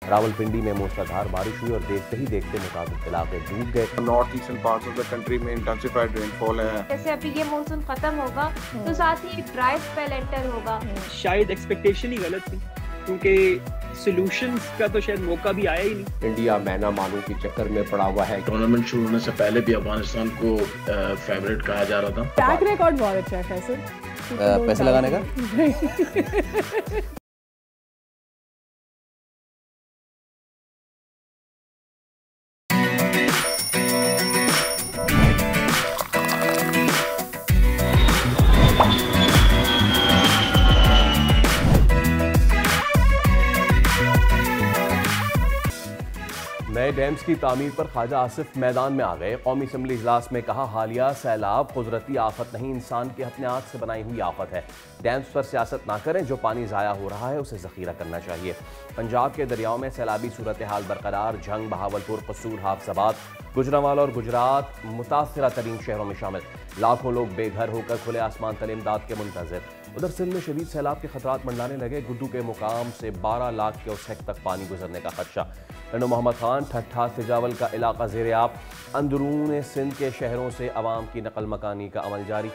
रावलपिंडी में मूसलाधार बारिश हुई और देखते ही देखते मुताबिक इलाके डूब गए। North eastern parts of the country में इंटेंसिफाइड रेनफॉल है। जैसे अभी ये मानसून खत्म होगा तो साथ ही ड्राई स्पेल एंटर होगा। शायद एक्सपेक्टेशन ही गलत थी, क्योंकि सॉल्यूशंस का तो शायद मौका भी आया ही नहीं। इंडिया मैना मालू के चक्कर में पड़ा हुआ है। टूर्नामेंट शुरू होने से पहले भी अफगानिस्तान को फेवरेट कहा जा रहा था। ट्रैक रिकॉर्ड बहुत अच्छा है फैसल। पैसे लगाने का नए डैम्स की तामीर पर ख्वाजा आसिफ मैदान में आ गए। कौमी असम्बली इजलास में कहा, हालिया सैलाब कुदरती आफत नहीं, इंसान के अपने हाथ से बनाई हुई आफत है। डैम्स पर सियासत ना करें, जो पानी ज़ाया हो रहा है उसे ज़ख़ीरा करना चाहिए। पंजाब के दरियाओं में सैलाबी सूरत हाल बरकरार। झंग, बहावलपुर, कसूर, हाफजाबाद, गुजरांवाला और गुजरात मुतासरा तरीन शहरों में शामिल। लाखों लोग बेघर होकर खुले आसमान तले इमदाद के मुंतज़िर। उधर सिंध में शदीद सैलाब के खतरात मंडलाने लगे। गुड्डू के मुकाम से 12 लाख क्यूसेक तक पानी गुजरने का खदशा। रनो मोहम्मद खान, ठट्ठा, सिजावल का इलाका ज़ेर आब। अंदरून सिंध के शहरों से अवाम की नकल मकानी का अमल जारी।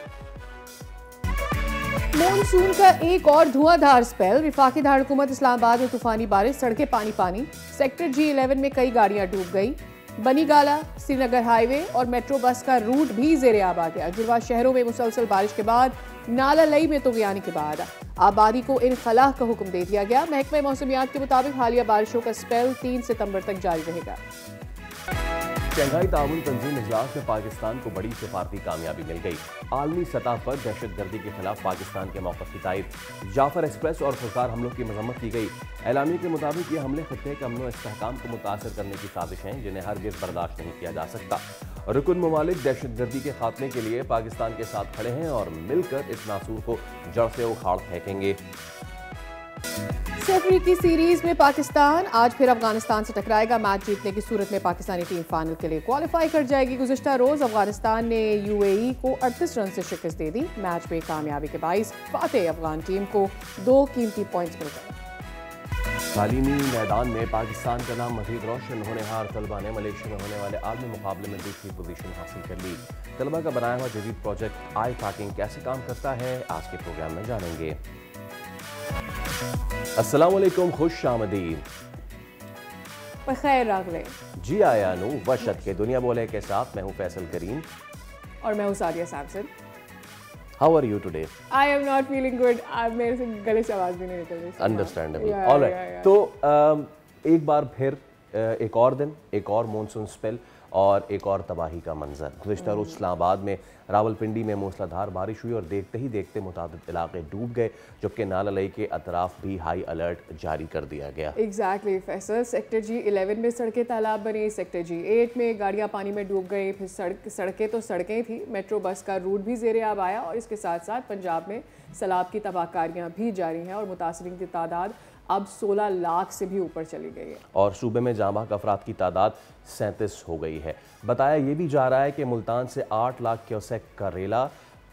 मॉनसून का एक और धुआंधार स्पेल। विफाकी दारकूमत इस्लामाबाद में तूफानी बारिश, सड़कें पानी पानी। सेक्टर G11 में कई गाड़ियां डूब गई। बनीगाला, श्रीनगर हाईवे और मेट्रो बस का रूट भी ज़ेर आब आ गया। जुड़वा शहरों में मुसलसल बारिश के बाद नाला लई में तुग़यानी के बाद आबादी को इनखलाह का हुक्म दे दिया गया। महकमे मौसमियात के मुताबिक हालिया बारिशों का स्पेल 3 सितंबर तक जारी रहेगा। शंघाई ताउन तंजीम इजलास में पाकिस्तान को बड़ी सिफारती कामयाबी मिल गई। आलमी सतह पर दहशतगर्दी के खिलाफ पाकिस्तान के मौक़िफ़ की तायद। जाफर एक्सप्रेस और खुदकार हमलों की मजम्मत की गई। एलामी के मुताबिक ये हमले खत्ते के अमन व इस्तेहकाम को मुतासर करने की साजिश हैं, जिन्हें हरगिज़ बर्दाश्त नहीं किया जा सकता। रुकन ममालिक दहशतगर्दी के खात्मे के लिए पाकिस्तान के साथ खड़े हैं और मिलकर इस नासूर को जड़ से उखाड़ फेंकेंगे। सफरी की सीरीज में पाकिस्तान आज फिर अफगानिस्तान से टकराएगा। मैच जीतने की सूरत में पाकिस्तानी टीम फाइनल के लिए क्वालिफाई कर जाएगी। गुज़िश्ता रोज अफगानिस्तान ने UAE को 38 रन से शिकस्त दे दी। मैच में कामयाबी के बाइस फातेह अफगान टीम को 2 कीमती पॉइंट्स मिल गए। तालीमी मैदान में पाकिस्तान का नाम मज़ीद रोशन। होनहार तलबा ने मलेशिया में होने वाले आलमी मुकाबले में दूसरी पोजीशन हासिल कर ली। तलबा का बनाया हुआ जदीद प्रोजेक्ट आई पैकिंग कैसे काम करता है, आज के प्रोग्राम में जानेंगे। अस्सलाम वालेकुम, खुश आमदीद। बखैर रागले जी आया नू वशत के दुनिया बोले के साथ मैं हूँ फैसल करीम और मैं हूँ Sadia Samson. How are you today? I am not feeling good. मेरे से गले से आवाज भी नहीं निकल रही। अंडरस्टैंडेबल। ऑलराइट, तो एक बार फिर एक और दिन, एक और मॉनसून स्पेल और एक और तबाही का मंजर। गुज़िश्ता रोज़ इस्लामाबाद में रावलपिंडी में मूसलाधार बारिश हुई और देखते ही देखते मुताबिक इलाके डूब गए, जबकि नाला लई के अतराफ भी हाई अलर्ट जारी कर दिया गया। एग्जैक्टली फैसल। सेक्टर G11 में सड़कें तालाब बनी। सेक्टर G8 में गाड़ियां पानी में डूब गई। फिर सड़कें तो सड़कें थी। मेट्रो बस का रूट भी ज़ेर आब आया और इसके साथ साथ पंजाब में सैलाब की तबाहकारियाँ भी जारी हैं और मुतासरीन की तादाद अब 16 लाख से भी ऊपर चली गई है और सूबे में जाँबाक अफराद की तादाद 37 हो गई है। बताया ये भी जा रहा है कि मुल्तान से 8 लाख क्यूसेक का रेला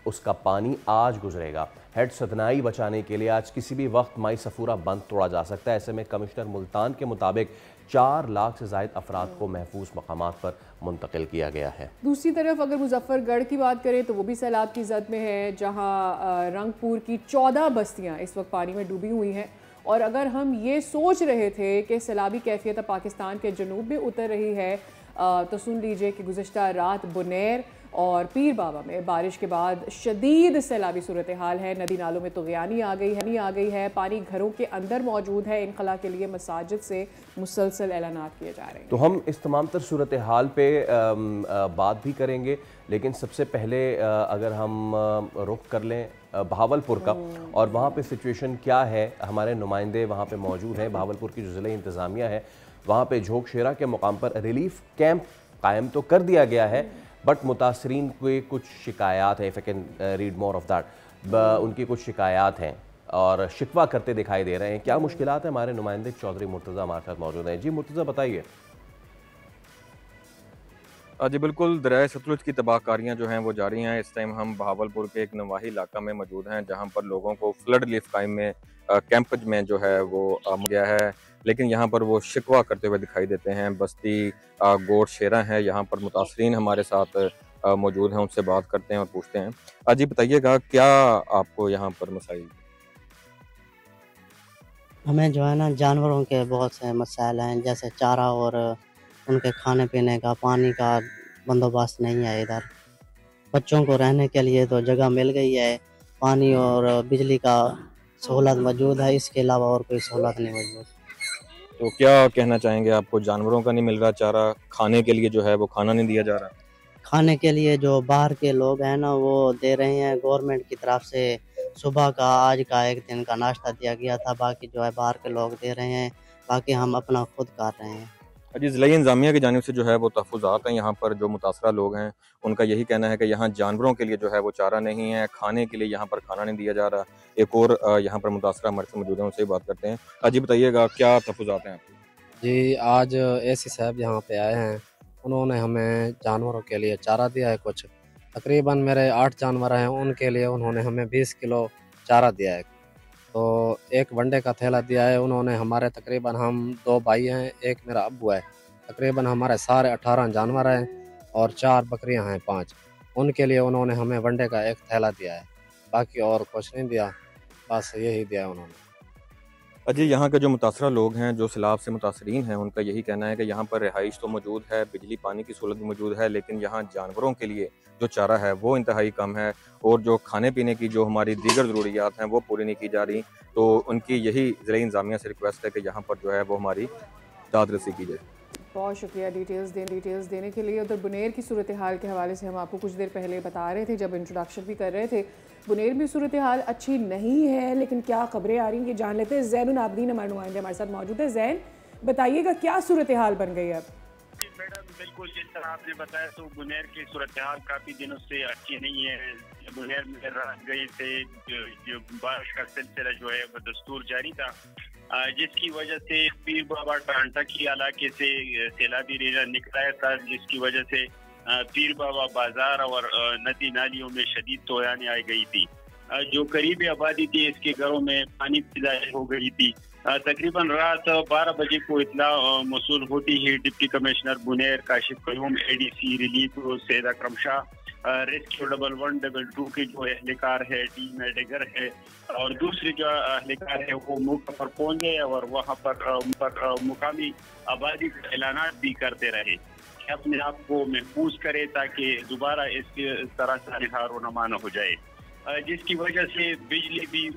उसका पानी आज गुजरेगा। हेड सदनाई बचाने के लिए आज किसी भी वक्त माई सफूरा बंद तोड़ा जा सकता है। ऐसे में कमिश्नर मुल्तान के मुताबिक 4 लाख से ज़ायद अफराद को महफूज मकामात पर मुंतकिल किया गया है। दूसरी तरफ अगर मुजफ्फरगढ़ की बात करें तो वो भी सैलाब की जद में है, जहाँ रंगपुर की 14 बस्तियाँ इस वक्त पानी में डूबी हुई हैं। और अगर हम ये सोच रहे थे कि सैलाबी कैफियत पाकिस्तान के जनूब में उतर रही है तो सुन लीजिए कि गुज़िश्ता रात बुनेर और पीर बाबा में बारिश के बाद शदीद सैलाबी सूरत हाल है। नदी नालों में तुग़यानी आ गई है। पानी घरों के अंदर मौजूद है। इनखला के लिए मसाजिद से मुसलसल ऐलानात किए जा रहे हैं। तो हम इस तमाम तर सूरत हाल पे बात भी करेंगे, लेकिन सबसे पहले अगर हम रुख कर लें बहावलपुर का और वहाँ पे सिचुएशन क्या है। हमारे नुमाइंदे वहाँ पे मौजूद हैं। बहावलपुर की जो ज़िला इंतज़ामिया है वहाँ पे झोंक शेरा के मुकाम पर रिलीफ कैंप कायम तो कर दिया गया है, बट मुतासरीन के कुछ शिकायात हैं। If I can read more of that, उनकी कुछ शिकायात हैं और शिकवा करते दिखाई दे रहे हैं। क्या मुश्किलात है? हमारे नुमाइंदे चौधरी मुर्तज़ा हमारे साथ मौजूद हैं। जी मुर्तज़ा बताइए। जी बिल्कुल, दरियाए सतलुज की तबाहकारियाँ जो हैं वो जारी हैं। इस टाइम हम बहावलपुर के एक नवाही इलाका में मौजूद हैं, जहाँ पर लोगों को फ्लड रिलीफ कायम में कैंप में जो है वो गया है, लेकिन यहाँ पर वो शिकवा करते हुए दिखाई देते हैं। बस्ती गोट शेरा हैं, यहाँ पर मुतासरीन हमारे साथ मौजूद हैं, उनसे बात करते हैं और पूछते हैं। जी बताइएगा, क्या आपको यहाँ पर मसाइल? हमें जो है ना जानवरों के बहुत से मसाइल हैं, जैसे चारा और उनके खाने पीने का, पानी का बंदोबस्त नहीं है इधर। बच्चों को रहने के लिए तो जगह मिल गई है, पानी और बिजली का सहूलत मौजूद है, इसके अलावा और कोई सहूलत नहीं मौजूद। तो क्या कहना चाहेंगे, आपको जानवरों का नहीं मिल रहा चारा, खाने के लिए जो है वो खाना नहीं दिया जा रहा? खाने के लिए जो बाहर के लोग हैं ना वो दे रहे हैं, गवर्नमेंट की तरफ से सुबह का आज का एक दिन का नाश्ता दिया गया था, बाकी जो है बाहर के लोग दे रहे हैं, बाकी हम अपना खुद कर रहे हैं। जी, ज़िला इंतज़ामिया की जानिब से जो है वो तहफ़्फ़ुज़ात हैं यहाँ पर। जो मुतासरा लोग हैं उनका यही कहना है कि यहाँ जानवरों के लिए जो है वो चारा नहीं है, खाने के लिए यहाँ पर खाना नहीं दिया जा रहा। एक और यहाँ पर मुतासरा हमारे साथ मौजूद हैं, उनसे ही बात करते हैं। जी बताइएगा, क्या तहफ़्फ़ुज़ात हैं आपके? जी, आज एसी साहब यहाँ पे आए हैं, उन्होंने हमें जानवरों के लिए चारा दिया है कुछ। तकरीबन मेरे 8 जानवर हैं, उनके लिए उन्होंने हमें 20 किलो चारा दिया है। तो एक वनडे का थैला दिया है उन्होंने। हमारे तकरीबन हम 2 भाई हैं, एक मेरा अब्बू है। तकरीबन हमारे सारे 18 जानवर हैं और 4 बकरियां हैं 5। उनके लिए उन्होंने हमें वनडे का एक थैला दिया है, बाकी और कुछ नहीं दिया, बस यही दिया है उन्होंने। जी, यहाँ के जो मुतासरा लोग हैं, जो सैलाब से मुतासरीन हैं, उनका यही कहना है कि यहाँ पर रिहाइश तो मौजूद है, बिजली पानी की सहूलत भी मौजूद है, लेकिन यहाँ जानवरों के लिए जो चारा है वो इंतहाई कम है, और जो खाने पीने की जो हमारी दीगर ज़रूरियात हैं वो पूरी नहीं की जा रही। तो उनकी यही ज़िला इंतज़ामिया से रिक्वेस्ट है कि यहाँ पर जो है वो हमारी दाद रसी की जाए। बहुत शुक्रिया डिटेल्स देने के लिए। उधर बुनेर की सूरत हाल के हवाले से हम आपको कुछ देर पहले बता रहे थे, जब इंट्रोडक्शन भी कर रहे थे। बुनेर में सूरत हाल अच्छी नहीं है, लेकिन क्या खबरें आ रही हैं ये जान लेते हैं। ज़ैनुल आबदीन हमारे नुमाइंदे हमारे साथ मौजूद है। ज़ैन, बताइएगा क्या सूरत हाल बन गई है अब? मैडम बिल्कुल जिस तरह आपने बताया तो बुनेर की सूरत हाल काफ़ी दिनों से अच्छी नहीं है। बुनेर में रात गए थे, जो बारिश का सिलसिला जो है वो दस्तूर जारी था, जिसकी वजह से पीर बाबा टांटा की इलाके से सैलाबी रेजा निकला था, जिसकी वजह से पीर बाबा बाजार और नदी नालियों में शदीद तोयानी आई गई थी। जो करीबी आबादी थी इसके घरों में पानी फिजाई हो गई थी। तकरीबन रात 12 बजे को इतला मौसूल होती ही deputy commissioner Buner Kashif Qayyum, ADC relief Syed Akram Shah, rescue 11122 के जो एहलकार है, टीम एडेगर है और दूसरे जो एहलकार है वो मौके पर पहुंच गए और वहाँ पर मुकामी आबादी का ऐलानात भी करते रहे कि अपने आप को महफूज करे ताकि दोबारा इस तरह से निहार नमा न हो जाए, जिसकी वजह से बिजली भी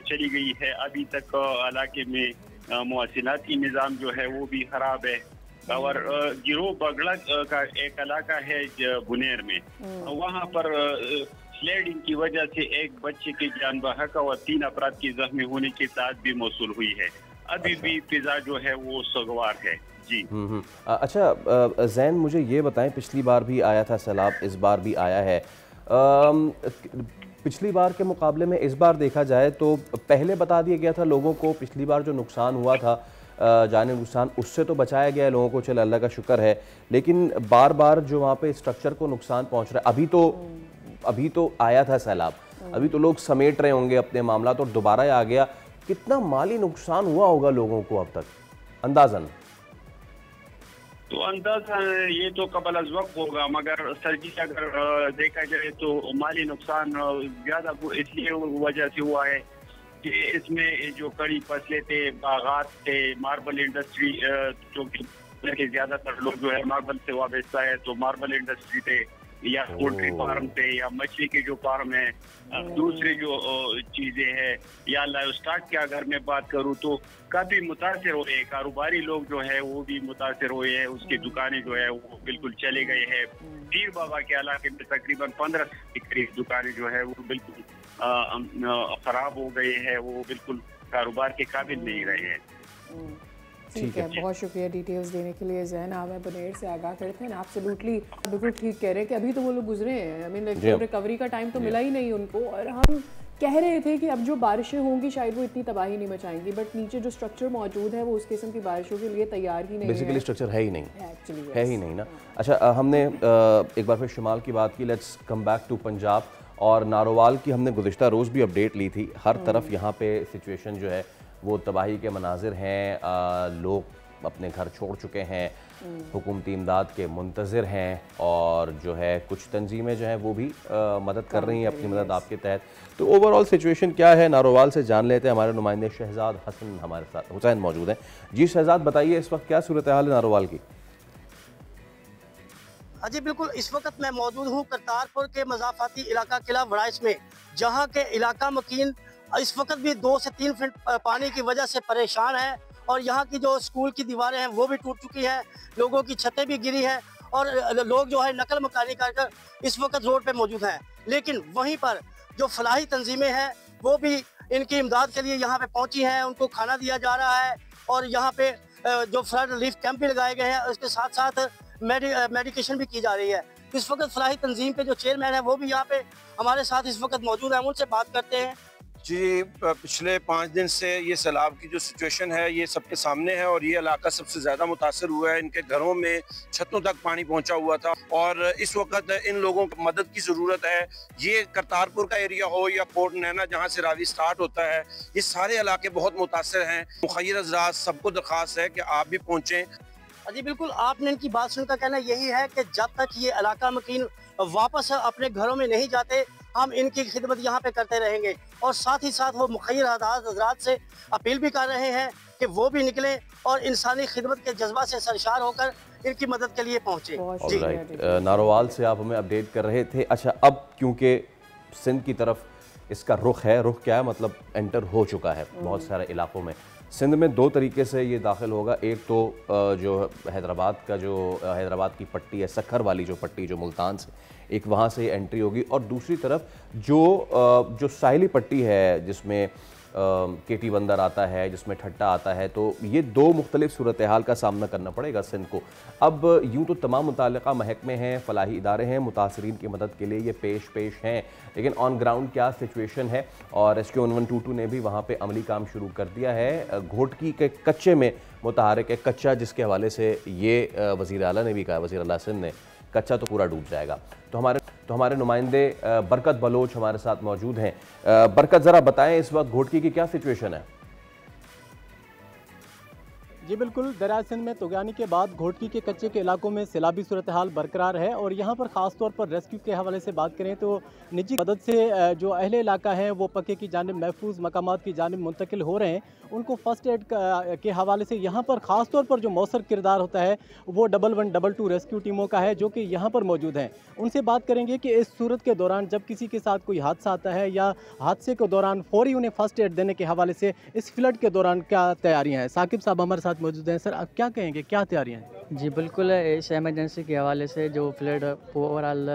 चली गई है। अभी तक इलाके में मवासिलाती निज़ाम जो है वो भी ख़राब है। और गिरोह बगड़ा का एक इलाका है बुनेर में, वहाँ पर स्लेडिंग की वजह से एक बच्चे की जान बहक और 3 अफराद की जख्मी होने की इत्तलात भी मौसूल हुई है। अभी भी फिजा जो है वो सगवार है। जी अच्छा ज़ैन, मुझे ये बताएं, पिछली बार भी आया था सैलाब, इस बार भी आया है। पिछली बार के मुकाबले में इस बार देखा जाए तो पहले बता दिया गया था लोगों को, पिछली बार जो नुकसान हुआ था जाने नुकसान, उससे तो बचाया गया है लोगों को, चल अल्लाह का शुक्र है, लेकिन बार बार जो वहाँ पे स्ट्रक्चर को नुकसान पहुँच रहा है। अभी तो आया था सैलाब, अभी तो लोग समेट रहे होंगे अपने मामला, तो दोबारा आ गया। कितना माली नुकसान हुआ होगा लोगों को अब तक अंदाजन? तो अंदाजा ये तो कबल अज़ वक्त होगा, मगर सर जी अगर देखा जाए तो माली नुकसान ज़्यादा इसलिए वजह से हुआ है कि इसमें जो कड़ी फसलें थे, बागात थे, मार्बल इंडस्ट्री, जो कि ज़्यादातर लोग जो है मार्बल से वाबस्ता है, तो मार्बल इंडस्ट्री थे या पोल्ट्री फार्म थे या मछली के जो फार्म है, दूसरी जो चीज़ें हैं या लाइव स्टॉक की अगर मैं बात करूँ तो काफ़ी मुतासर हुए। कारोबारी लोग जो है वो भी मुतासर हुए हैं, उसकी दुकानें जो है वो बिल्कुल चले गए हैं। पीर बाबा के इलाके में तकरीबन 15 के करीब दुकानें जो है वो बिल्कुल ख़राब हो गए हैं, वो बिल्कुल कारोबार के काबिल नहीं रहे हैं। ठीक है, बहुत शुक्रिया डिटेल्स देने के लिए ज़ैन। आप बुनेर से आगाह करते हैं, एब्सोल्युटली बिल्कुल ठीक कह रहे हैं कि अभी तो वो लोग गुजरे हैं, आई मीन रिकवरी का टाइम तो मिला ही नहीं उनको, और हम कह रहे थे कि अब जो बारिशें होंगी शायद वो इतनी तबाही नहीं मचाएंगी, बट नीचे जो स्ट्रक्चर मौजूद है वो उस किस्म की बारिशों के लिए तैयार ही नहीं है। बेसिकली स्ट्रक्चर है ही नहीं, एक्चुअली है ही नहीं ना। अच्छा, हमने एक बार फिर शुमाल की बात की, let's come back to Punjab. और नारोवाल की हमने गुज़िश्ता रोज़ भी अपडेट ली थी। हर तरफ यहाँ पे सिचुएशन जो है वो तबाही के मनाजिर हैं, लोग अपने घर छोड़ चुके हैं, हुकूमती इमदाद के मुंतज़िर हैं, और जो है कुछ तंजीमें जो हैं वो भी मदद कर रही हैं अपनी मदद आपके तहत। तो ओवरऑल सिचुएशन क्या है नारोवाल से जान लेते हैं। हमारे नुमाइंदे शहजाद हसन हमारे साथ, हुसैन मौजूद हैं। जी शहजाद, बताइए इस वक्त क्या सूरत हाल है नारोवाल की? जी बिल्कुल, इस वक्त मैं मौजूद हूँ करतारपुर के मज़ाफ़ाती इलाका किला वड़ाइश में, जहाँ के इलाका मकीन इस वक्त भी 2 से 3 फीट पानी की वजह से परेशान है, और यहाँ की जो स्कूल की दीवारें हैं वो भी टूट चुकी हैं, लोगों की छतें भी गिरी हैं, और लोग जो है नकल मकानी कर इस वक्त रोड पे मौजूद हैं। लेकिन वहीं पर जो फलाही तंजीमें हैं वो भी इनकी इमदाद के लिए यहाँ पे पहुँची हैं, उनको खाना दिया जा रहा है, और यहाँ पे जो फ्लड रिलीफ कैंप भी लगाए गए हैं, उसके साथ साथ मेडिकेशन भी की जा रही है। इस वक्त फलाही तंजीम के जो चेयरमैन है वो भी यहाँ पे हमारे साथ इस वक्त मौजूद हैं, उनसे बात करते हैं। जी, पिछले 5 दिन से ये सैलाब की जो सिचुएशन है ये सबके सामने है, और ये इलाका सबसे ज़्यादा मुतासर हुआ है। इनके घरों में छतों तक पानी पहुंचा हुआ था, और इस वक्त इन लोगों को मदद की ज़रूरत है। ये करतारपुर का एरिया हो या पोर्ट नैना जहां से रावी स्टार्ट होता है, ये सारे इलाके बहुत मुतासर हैं। मुखैर हज़रात सबको दरख्वास्त है कि आप भी पहुँचें। जी बिल्कुल, आपने इनकी बात सुनकर कहना यही है कि जब तक ये इलाका मकीन वापस अपने घरों में नहीं जाते, हम इनकी खिदमत यहाँ पे करते रहेंगे। और साथ ही साथ वो मुखैर हज़रात से अपील भी कर रहे हैं कि वो भी निकलें और इंसानी खिदमत के जज्बा से सरशार होकर इनकी मदद के लिए पहुँचे। नारोवाल से आप हमें अपडेट कर रहे थे। अच्छा, अब क्योंकि सिंध की तरफ इसका रुख है, रुख क्या है मतलब एंटर हो चुका है बहुत सारे इलाकों में। सिंध में 2 तरीके से ये दाखिल होगा। एक तो जो हैदराबाद की पट्टी है, सखर वाली जो पट्टी जो मुल्तान से, एक वहाँ से एंट्री होगी, और दूसरी तरफ जो साहिली पट्टी है जिसमें केटी बंदर आता है, जिसमें ठट्टा आता है, तो ये 2 मुख्तलिफ सूरत हाल का सामना करना पड़ेगा सिंध को। अब यूँ तो तमाम मुताल्लिक़ा महकमे हैं, फलाही इदारे हैं, मुतासरीन की मदद के लिए ये पेश हैं, लेकिन ऑन ग्राउंड क्या सिचुएशन है। और रेस्क्यू 1122 ने भी वहाँ पे अमली काम शुरू कर दिया है। घोटकी के कच्चे में मुतहरिक है, कच्चा जिसके हवाले से ये वज़ीर आला ने भी कहा, वज़ीर आला सिंध ने, कच्चा तो पूरा डूब जाएगा। तो हमारे नुमाइंदे बरकत बलोच हमारे साथ मौजूद हैं। बरकत, ज़रा बताएं इस वक्त घोटकी की क्या सिचुएशन है? जी बिल्कुल, दरियाए सिंध में तुगयानी के बाद घोटकी के कच्चे के इलाकों में सैलाबी सूरत हाल बरकरार है, और यहाँ पर ख़ास तौर पर रेस्क्यू के हवाले से बात करें तो निजी मदद से जो अहले इलाका हैं वो पक्के की जानिब महफूज मकामात की जानिब मुंतकिल हो रहे हैं। उनको फ़र्स्ट एड के हवाले से यहाँ पर ख़ास तौर पर जो मौसर किरदार होता है वो 1122 रेस्क्यू टीमों का है, जो कि यहाँ पर मौजूद हैं। उनसे बात करेंगे कि इस सूरत के दौरान जब किसी के साथ कोई हादसा आता है या हादसे के दौरान फ़ौरी उन्हें फ़र्स्ट एड देने के हवाले से इस फ्लड के दौरान क्या तैयारियाँ हैं। साकिब साहब हमारे साथ मौजूद हैं। सर, आप क्या कहेंगे, क्या तैयारियाँ हैं? जी बिल्कुल, इस एमरजेंसी के हवाले से जो फ्लड ओवरऑल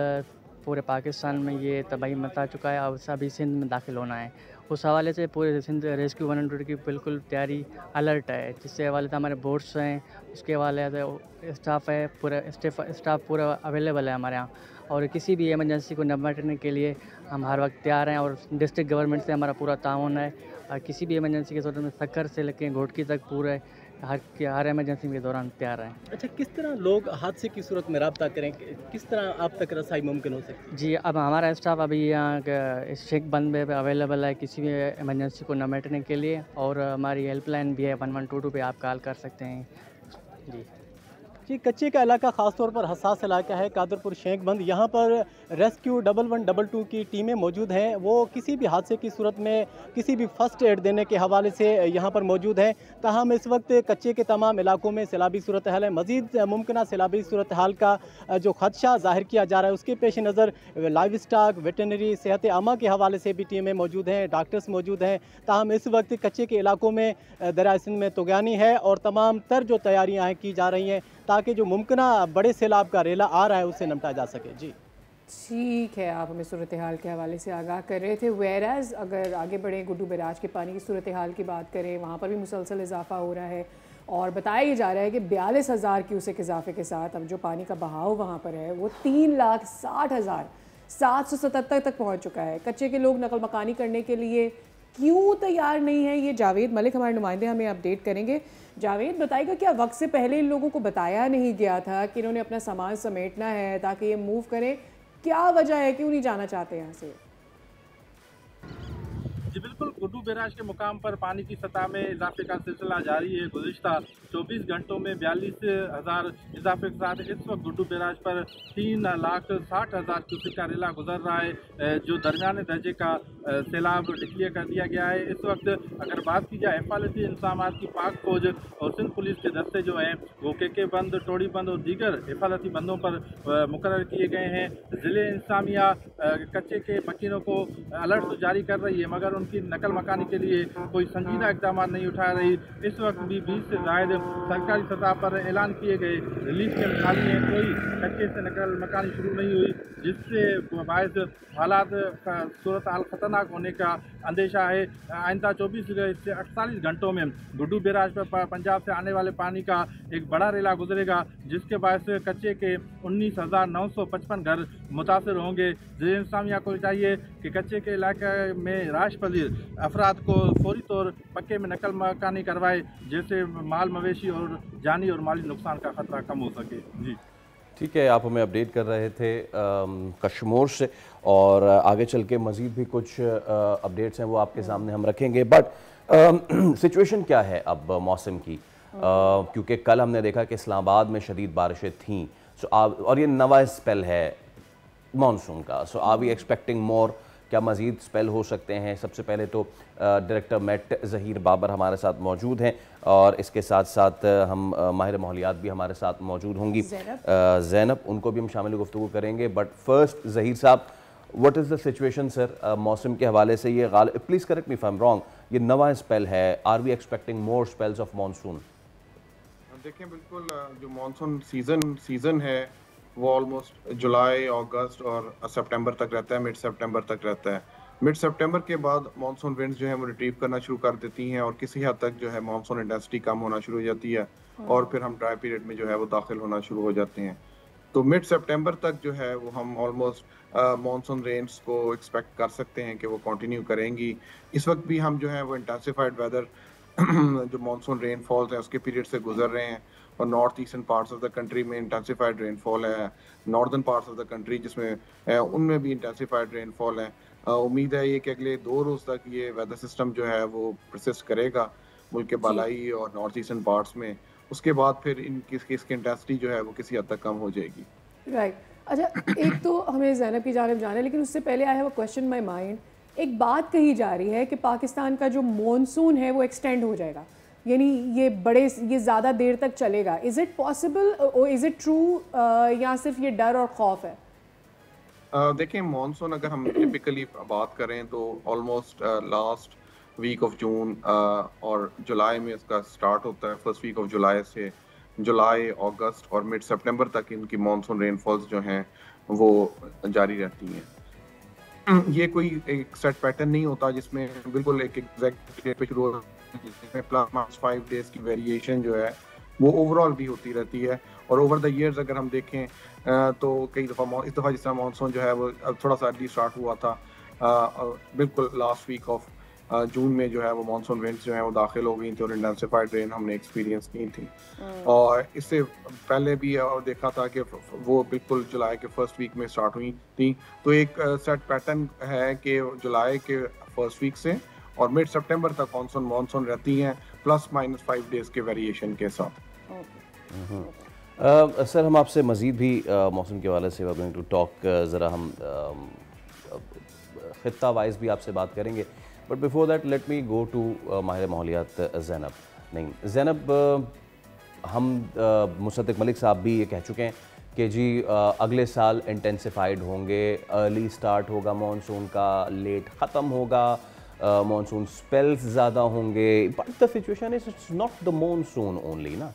पूरे पाकिस्तान में ये तबाही मचा चुका है, और अभी सिंध में दाखिल होना है, उस हवाले से पूरे सिंध रेस्क्यू 100 की बिल्कुल तैयारी अलर्ट है। जिससे हवाले से हमारे बोट्स हैं, उसके हवाले से स्टाफ है, पूरा स्टाफ पूरा अवेलेबल है हमारे यहाँ, और किसी भी इमरजेंसी को निपटने के लिए हम हर वक्त तैयार हैं। और डिस्ट्रिक्ट गवर्नमेंट से हमारा पूरा ताउन है, और किसी भी इमरजेंसी के सूरत में सखर से लेकर घोटकी तक पूरे हर इमरजेंसी के दौरान तैयार हैं। अच्छा, किस तरह लोग हादसे की सूरत में रब्ता करें, किस तरह आप तक रसाई मुमकिन हो सकती है? जी, अब हमारा स्टाफ अभी यहाँ शेख बंद पे अवेलेबल है किसी भी इमरजेंसी को निपटने के लिए, और हमारी हेल्पलाइन भी है 1122 पे आप कॉल कर सकते हैं। जी, कच्चे का इलाका ख़ास तौर पर हसास इलाका है, कादरपुर शेख बंद। यहाँ पर रेस्क्यू 1122 की टीमें मौजूद हैं, वो किसी भी हादसे की सूरत में किसी भी फ़र्स्ट एड देने के हवाले से यहाँ पर मौजूद हैं। ताहम इस वक्त कच्चे के तमाम इलाकों में सैलाबी सूरत हाल है। मज़ीद मुमकिन सैलाबी सूरत हाल का जो खदशा ज़ाहिर किया जा रहा है, उसके पेश नज़र लाइव स्टाक, वेटनरी, सेहत आमा के हवाले से भी टीमें मौजूद हैं, डॉक्टर्स मौजूद हैं। ताहम इस वक्त कच्चे के इलाकों में दरियाए सिंध में तुगयानी है, और तमाम तर जो तैयारियाँ हैं की जा रही हैं ताकि जो मुमकिन बड़े सैलाब का रेला आ रहा है उससे निपटा जा सके। जी ठीक है, आप हमें सूरत हाल के हवाले से आगाह कर रहे थे। वेराज अगर आगे बढ़ें, गुड्डू बैराज के पानी की सूरत हाल की बात करें, वहाँ पर भी मुसलसल इजाफा हो रहा है, और बताया जा रहा है कि 42,000 क्यूसेक इजाफे के साथ अब जो पानी का बहाव वहाँ पर है वो 3,60,000 777 तक पहुंच चुका है। कच्चे के लोग नकल मकानी करने के लिए क्यों तैयार नहीं है, ये जावेद मलिक हमारे नुमाइंदे हमें अपडेट करेंगे। जावेद बताएगा, क्या वक्त से पहले इन लोगों को बताया नहीं गया था कि इन्होंने अपना सामान समेटना है ताकि ये मूव करें? क्या वजह है, क्यों नहीं जाना चाहते यहाँ से? जी बिल्कुल, गुड्डू बैराज के मुकाम पर पानी की सतह में इजाफे का सिलसिला जारी है। गुज़िश्ता 24 घंटों में 42,000 इजाफे के साथ इस वक्त गुड्डू बैराज पर 3,60,000 क्यूसेक का रेला गुजर रहा है, जो दरमियाने दर्जे का सैलाब डिक्लेयर कर दिया गया है। इस वक्त अगर बात की जाए हिफाजती इंतजाम की, पाक फौज और सिंध पुलिस के दस्ते जो हैं वो के बंद, टोड़ी बंद और दीगर हिफाजती बंदों पर मुकर्रर किए गए हैं। ज़िले इंतजामिया कच्चे के मकीनों को अलर्ट तो जारी कर रही है, मगर उनकी नकल मकानी के लिए कोई संजीदा इक़दाम नहीं उठा रही। इस वक्त भी 20 से ज़ायद सरकारी सतह पर ऐलान किए गए रिलीफ कैंप खाली हैं, कोई कच्चे से नकल मकानी शुरू नहीं हुई, जिससे बायस हालात सूरत हाल ख़तरनाक होने का अंदेशा है। आइंदा 24 से 48 घंटों में गुड्डू बैराज पर पंजाब से आने वाले पानी का एक बड़ा रेला गुजरेगा, जिसके बायस कच्चे के 19,955 घर मुतासर होंगे। ज़िले इंतजामिया को चाहिए कि कच्चे के इलाके में राश पजीर अफराद को फौरी तौर पक्के में नकल मकानी करवाए, जैसे माल मवेशी और जानी और माली नुकसान का खतरा कम हो सके। जी ठीक है, आप हमें अपडेट कर रहे थे कश्मीर से, और आगे चल के मज़ीद भी कुछ अपडेट्स हैं वो आपके सामने हम रखेंगे। बट सिचुएशन क्या है अब मौसम की, क्योंकि कल हमने देखा कि इस्लामाबाद में शदीद बारिशें थीं, और ये नवा स्पेल है मानसून का। सो आर वी एक्सपेक्टिंग मोर? क्या मज़ीद स्पेल हो सकते हैं? सबसे पहले तो डायरेक्टर मेट ज़हीर बाबर हमारे साथ मौजूद हैं, और इसके साथ साथ हम माहिर माहौलियात भी हमारे साथ मौजूद होंगी, ज़ैनब, उनको भी हम शामिल गुफ्तगू करेंगे। But first Zaheer sahab, what is the situation sir मौसम के हवाले से? ये please correct me if I am wrong, ये नवा स्पेल है, are we expecting more spells of monsoon? देखें, बिल्कुल जो मानसून सीज़न है वो ऑलमोस्ट जुलाई, अगस्त और सितंबर तक रहता है, मिड सितंबर तक रहता है। मिड सितंबर के बाद मानसून विंड्स जो है वो रिट्रीव करना शुरू कर देती हैं, और किसी हद तक जो है मानसून इंटेंसिटी कम होना शुरू हो जाती है, और फिर हम ड्राई पीरियड में जो है वो दाखिल होना शुरू हो जाते हैं। तो मिड सितंबर तक जो है वो हम ऑलमोस्ट मानसून रेंज को एक्सपेक्ट कर सकते हैं कि वो कंटिन्यू करेंगी। इस वक्त भी हम जो है वो इंटेंसिफाइड वेदर जो मानसून रेनफॉल्स हैं उसके पीरियड से गुजर रहे हैं, और north eastern parts of the country में इंटेंसिफाइड रेनफॉल है, northern parts of the country जिसमें उनमें भी इंटेंसिफाइड रेनफॉल है। उम्मीद है ये कि अगले 2 रोज़ तक ये वेदर सिस्टम जो है वो परसिस्ट करेगा मुल्क के बालाई और नॉर्थ ईस्टर्न पार्ट्स में। उसके बाद फिर इसकी इंटेंसिटी जो है वो किसी हद तक कम हो जाएगी। राइट, अच्छा, एक तो हमें ज़ैनब की जानिब जाना है, लेकिन उससे पहले I have a question my mind. एक बात कही जा रही है कि पाकिस्तान का जो मॉनसून है वो एक्सटेंड हो जाएगा, यानी ये ज़्यादा देर तक चलेगा। Is it possible, is it true, या सिर्फ ये डर और खौफ है? देखें, मॉनसून अगर हम टिपिकली बात करें तो almost last week of June और जुलाई में इसका स्टार्ट होता है। फर्स्ट वीक ऑफ जुलाई से जुलाई, अगस्त और मिड सितंबर तक इनकी मॉनसून रेनफॉल्स जो हैं वो जारी रहती हैं। ये कोई एक सेट पैटर्न नहीं होता जिसमें बिल्कुल एक एग्जैक्ट डेट पे शुरू हो, जिसमें +5 डेज की वेरिएशन जो है वो ओवरऑल भी होती रहती है। और ओवर द इयर्स अगर हम देखें तो कई दफ़ा इस दफ़ा जिस तरह मानसून जो है वो थोड़ा सा अर्ली स्टार्ट हुआ था, बिल्कुल लास्ट वीक ऑफ जून में जो है वो मानसून विंड्स जो है वो दाखिल हो गई थी, और इंटेंसिफाइड रेन हमने एक्सपीरियंस की थी। और इससे पहले भी देखा था कि वो बिल्कुल जुलाई के फर्स्ट वीक में स्टार्ट हुई थी। तो एक सेट पैटर्न है कि जुलाई के फर्स्ट वीक से और मिड सितंबर तक मानसून रहती हैं, +-5 डेज के वेरिएशन के साथ। सर, हम आपसे मज़ीद भी मौसम के हवाले से गोइंग टू टॉक, ज़रा हम खित्ता वाइज भी आपसे बात करेंगे, but before that let me go to माहिर माहौलियात ज़ैनब। नहीं ज़ैनब, हम मुसद्दिक मलिक साहब भी ये कह चुके हैं कि जी अगले साल इंटेंसिफाइड होंगे, अर्ली स्टार्ट होगा मानसून का, लेट ख़त्म होगा, मानसून स्पेल्स ज़्यादा होंगे। But the situation is it's not the monsoon only ना,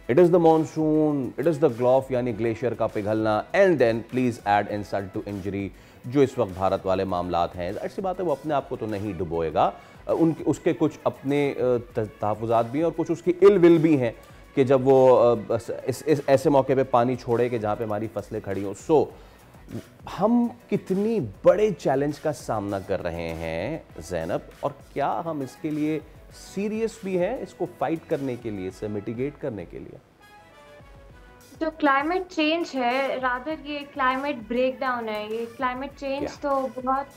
it is the monsoon, it is the GLOF यानी ग्लेशियर का पिघलना, and then please add insult to injury जो इस वक्त भारत वाले मामलात हैं। ऐसी बात है, वो अपने आप को तो नहीं डुबोएगा, उसके कुछ अपने तहफ़्फ़ुज़ात भी हैं और कुछ उसकी इल विल भी हैं कि जब वो इस ऐसे मौके पे पानी छोड़े कि जहाँ पे हमारी फसलें खड़ी हों। सो हम कितनी बड़े चैलेंज का सामना कर रहे हैं ज़ैनब, और क्या हम इसके लिए सीरियस भी हैं, इसको फाइट करने के लिए, इसे मिटिगेट करने के लिए? जो क्लाइमेट चेंज है, रादर ये क्लाइमेट ब्रेकडाउन है। ये क्लाइमेट चेंज तो बहुत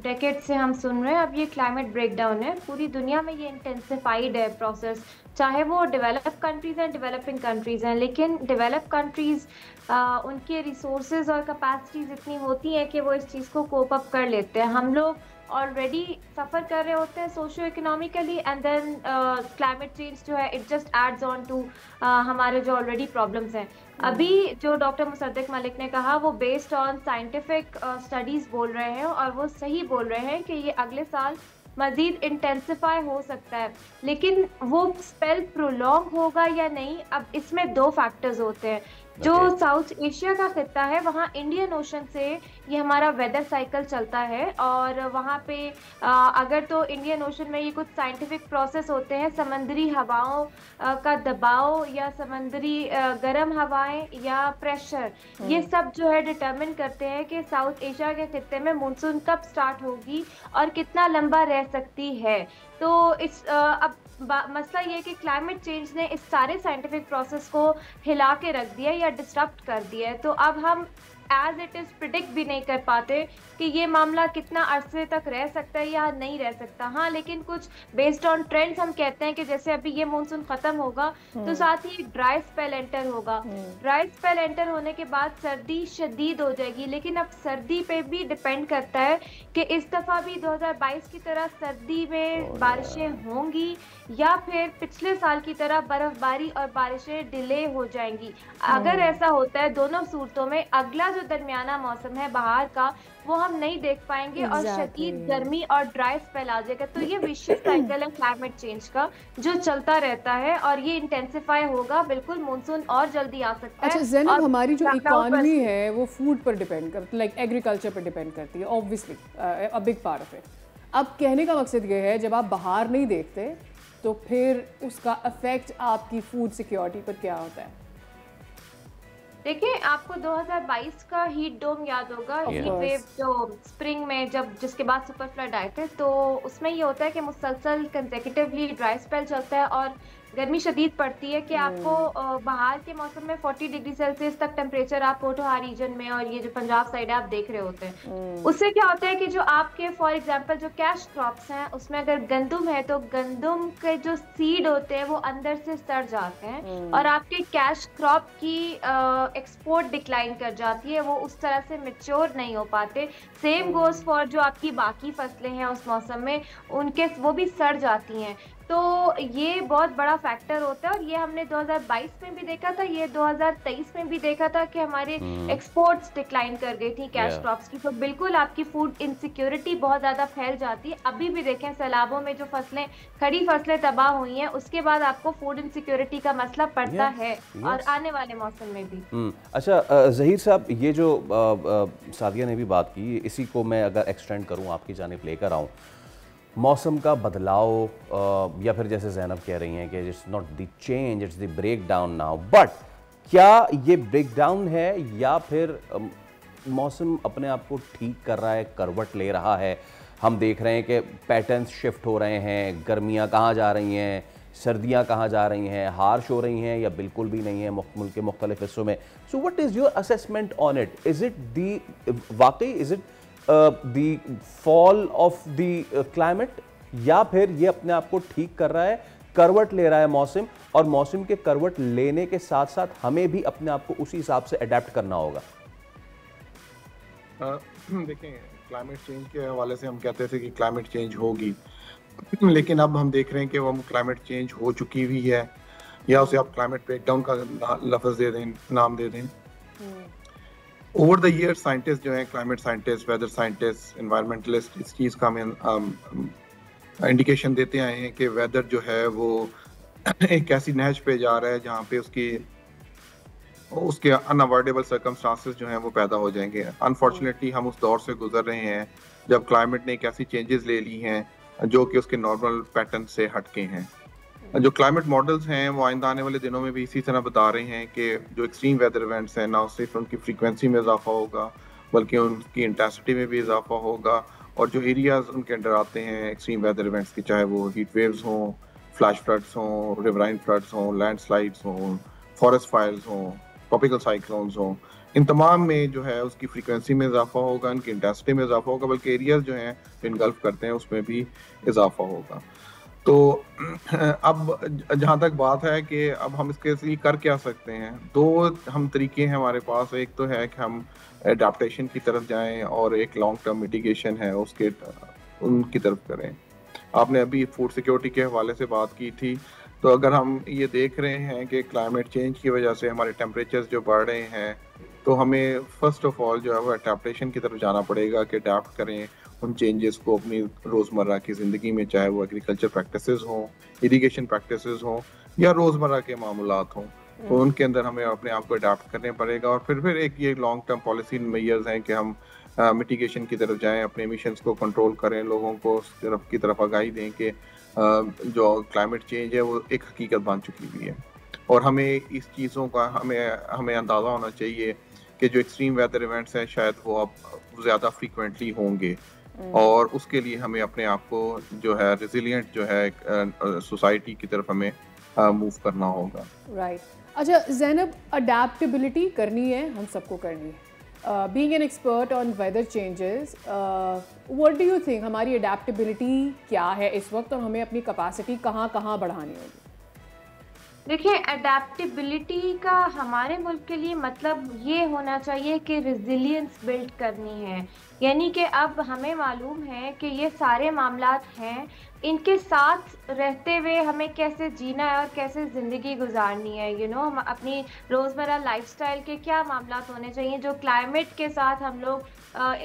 डेकेड से हम सुन रहे हैं, अब ये क्लाइमेट ब्रेकडाउन है। पूरी दुनिया में ये इंटेंसिफाइड है प्रोसेस, चाहे वो डेवलप कंट्रीज हैं, डेवलपिंग कंट्रीज हैं। लेकिन डेवलप कंट्रीज उनके रिसोर्सेज और कैपेसिटीज इतनी होती हैं कि वो इस चीज़ को कोप अप कर लेते हैं। हम लोग ऑलरेडी सफ़र कर रहे होते हैं socio economically, and then climate change जो है it just adds on to हमारे जो ऑलरेडी प्रॉब्लम्स हैं। अभी जो डॉक्टर मुसद्दिक मलिक ने कहा वो बेस्ड ऑन साइंटिफिक स्टडीज़ बोल रहे हैं, और वो सही बोल रहे हैं कि ये अगले साल मज़ीद इंटेंसिफाई हो सकता है। लेकिन वो स्पेल प्रोलॉन्ग होगा या नहीं, अब इसमें दो फैक्टर्स होते हैं। जो साउथ एशिया का खित्ता है वहाँ इंडियन ओशन से ये हमारा वेदर साइकिल चलता है, और वहाँ पे अगर तो इंडियन ओशन में ये कुछ साइंटिफिक प्रोसेस होते हैं, समंदरी हवाओं का दबाव या समंदरी गर्म हवाएं या प्रेशर, ये सब जो है डिटरमिन करते हैं कि साउथ एशिया के खित्ते में मानसून कब स्टार्ट होगी और कितना लंबा रह सकती है। तो इस अब मसला ये है कि क्लाइमेट चेंज ने इस सारे साइंटिफिक प्रोसेस को हिला के रख दिया या डिस्टर्ब कर दिया है। तो अब हम एज इट इज़ प्रिडिक्ट भी नहीं कर पाते कि ये मामला कितना अरसे तक रह सकता है या नहीं रह सकता। हाँ, लेकिन कुछ बेस्ड ऑन ट्रेंड्स हम कहते हैं कि जैसे अभी ये मानसून ख़त्म होगा तो साथ ही ड्राई स्पेल एंटर होगा। ड्राई स्पेल एंटर होने के बाद सर्दी शदीद हो जाएगी, लेकिन अब सर्दी पे भी डिपेंड करता है कि इस दफ़ा भी 2022 की तरह सर्दी में बारिशें होंगी या फिर पिछले साल की तरह बर्फबारी और बारिशें डिले हो जाएंगी। अगर ऐसा होता है, दोनों सूरतों में अगला जो दरमियाना मौसम है बहार का, वो हम नहीं देख पाएंगे और शदीद गर्मी और ड्राई स्पेल आ जाएगा। तो ये विशिष्ट साइकिल है क्लाइमेट चेंज का जो चलता रहता है, और ये इंटेंसिफाई होगा। बिल्कुल मानसून और जल्दी आ सकता है। अच्छा ज़ैनब, हमारी जो इकोनॉमी है वो फूड पर डिपेंड करती है, लाइक एग्रीकल्चर पर डिपेंड करती है, obviously a big part of it. अब कहने का मकसद ये है, जब आप बाहर नहीं देखते तो फिर उसका इफेक्ट आपकी फूड सिक्योरिटी पर क्या होता है? देखिए, आपको 2022 का हीट डोम याद होगा, हीट वेव जो स्प्रिंग में जिसके बाद सुपर फ्लड आए थे। तो उसमें ये होता है कि मुसलसल कंसेक्यूटिवली ड्राई स्पेल चलता है और गर्मी शदीद पड़ती है कि आपको बाहर के मौसम में 40 डिग्री सेल्सियस तक टेम्परेचर आप पोठोहार रीजन में और ये जो पंजाब साइड है आप देख रहे होते हैं। उससे क्या होता है कि जो आपके फॉर एग्जांपल जो कैश क्रॉप्स हैं उसमें अगर गंदुम है तो गंदुम के जो सीड होते हैं वो अंदर से सड़ जाते हैं और आपके कैश क्रॉप की एक्सपोर्ट डिक्लाइन कर जाती है, वो उस तरह से मैच्योर नहीं हो पाते। सेम गोज फॉर जो आपकी बाकी फसलें हैं उस मौसम में, उनके वो भी सड़ जाती हैं। तो ये बहुत बड़ा फैक्टर होता है और ये हमने 2022 में भी देखा था, ये 2023 में भी देखा था कि हमारे एक्सपोर्ट्स डिक्लाइन कर गई थी कैश क्रॉप्स की। तो बिल्कुल आपकी फूड इनसिक्योरिटी बहुत ज़्यादा फैल जाती है। अभी भी देखें सैलाबों में जो फसलें खड़ी फसलें तबाह हुई हैं उसके बाद आपको फूड इनसिक्योरिटी का मसला पड़ता है और आने वाले मौसम में भी। अच्छा ज़हीर साहब, ये जो सादिया ने भी बात की, इसी को मैं अगर एक्सटेंड करूँ आपकी जानिब लेकर आऊँ, मौसम का बदलाव या फिर जैसे ज़ैनब कह रही हैं कि it's not the change, it's the break down now, but क्या ये ब्रेक डाउन है या फिर मौसम अपने आप को ठीक कर रहा है, करवट ले रहा है? हम देख रहे हैं कि पैटर्न्स शिफ्ट हो रहे हैं, गर्मियाँ कहाँ जा रही हैं, सर्दियाँ कहाँ जा रही हैं, हार्श हो रही हैं या बिल्कुल भी नहीं है मुल्क के मुख्तलिफ हिस्सों में। So what is your assessment on it? Is it the वाकई is it the fall of the climate, या फिर ये अपने आप को ठीक कर रहा है, करवट ले रहा है मौसम, और मौसम के करवट लेने के साथ साथ हमें भी अपने आप को उसी हिसाब से अडेप्ट करना होगा? देखें, क्लाइमेट चेंज के हवाले से हम कहते थे कि क्लाइमेट चेंज होगी, लेकिन अब हम देख रहे हैं कि वो क्लाइमेट चेंज हो चुकी हुई है, या उसे आप क्लाइमेट ब्रेकडाउन का लफ्ज़ दे दें, नाम दे दें। ओवर द ईयर साइंटिस्ट जो हैं, climate scientist, weather scientist, environmentalist, इस चीज़ का हमें इंडिकेशन देते आए हैं कि वेदर जो है वो एक ऐसी नहज पे जा रहा है जहाँ पे उसके अनअवॉइडेबल सर्कमस्टांसेस जो हैं वो पैदा हो जाएंगे। अनफॉर्चुनेटली हम उस दौर से गुजर रहे हैं जब क्लाइमेट ने एक ऐसी चेंजेस ले ली हैं जो कि उसके नॉर्मल पैटर्न से हटके हैं। जो क्लाइमेट मॉडल्स हैं वो आइंदा आने वाले दिनों में भी इसी तरह बता रहे हैं कि जो एक्सट्रीम वेदर इवेंट्स हैं, ना सिर्फ उनकी फ्रीक्वेंसी में इजाफा होगा बल्कि उनकी इंटेंसिटी में भी इजाफा होगा। और जो एरियाज उनके अंडर आते हैं एक्सट्रीम वेदर इवेंट्स के, चाहे वो हीट वेव्स हों, फ्लैश फ्लड्स हों, रिवराइन फ्लड्स हों, लैंडस्लाइड्स हों, फॉरेस्ट फायर्स हों, ट्रॉपिकल साइक्लोन्स हों, इन तमाम में जो है उसकी फ्रीक्वेंसी में इजाफा होगा, इनकी इंटेंसिटी में इजाफा होगा, बल्कि एरियाज जो हैं इनगल्फ करते हैं उसमें भी इजाफा होगा। तो अब जहाँ तक बात है कि अब हम इसके लिए कर क्या सकते हैं, दो हम तरीके हैं हमारे पास। एक तो है कि हम एडाप्टेशन की तरफ जाएं और एक लॉन्ग टर्म मिटिगेशन है उसके उनकी तरफ करें। आपने अभी फूड सिक्योरिटी के हवाले से बात की थी, तो अगर हम ये देख रहे हैं कि क्लाइमेट चेंज की वजह से हमारे टेम्परेचर्स जो बढ़ रहे हैं, तो हमें फर्स्ट ऑफ ऑल जो है वो एडाप्टेशन की तरफ जाना पड़ेगा कि अडाप्ट करें उन चेंजेस को अपनी रोज़मर्रा की ज़िंदगी में, चाहे वो एग्रीकल्चर प्रैक्टिसेस हों, इरिगेशन प्रैक्टिसेस हों या रोज़मर्रा के मामूलात हों, तो उनके अंदर हमें अपने आप को अडाप्ट करने पड़ेगा। और फिर एक ये लॉन्ग टर्म पॉलिसी मेजर्स हैं कि हम मिटिगेशन की तरफ जाएं, अपने एमिशंस को कंट्रोल करें, लोगों को उस तरफ आगाही दें कि जो क्लाइमेट चेंज है वो एक हकीकत बन चुकी हुई है और हमें इस चीज़ों का हमें अंदाज़ा होना चाहिए कि जो एक्सट्रीम वेदर इवेंट्स हैं शायद वो अब ज़्यादा फ्रीक्वेंटली होंगे और उसके लिए हमें अपने आप को जो है रेजिलिएंट जो है सोसाइटी की तरफ हमें मूव करना होगा। राइट। अच्छा ज़ैनब, अडेप्टेबिलिटी करनी है, हम सबको करनी है। Being an expert on whether changes, what do you think हमारी अडेप्टेबिलिटी क्या है इस वक्त और हमें अपनी कैपेसिटी कहाँ कहाँ बढ़ानी होगी? देखिए, अडेप्टेबिलिटी का हमारे मुल्क के लिए मतलब ये होना चाहिए कि रेजिलियंस बिल्ड करनी है, यानी कि अब हमें मालूम है कि ये सारे मामलात हैं, इनके साथ रहते हुए हमें कैसे जीना है और कैसे ज़िंदगी गुजारनी है। हम अपनी रोज़मर्रा लाइफस्टाइल के क्या मामलात होने चाहिए जो क्लाइमेट के साथ हम लोग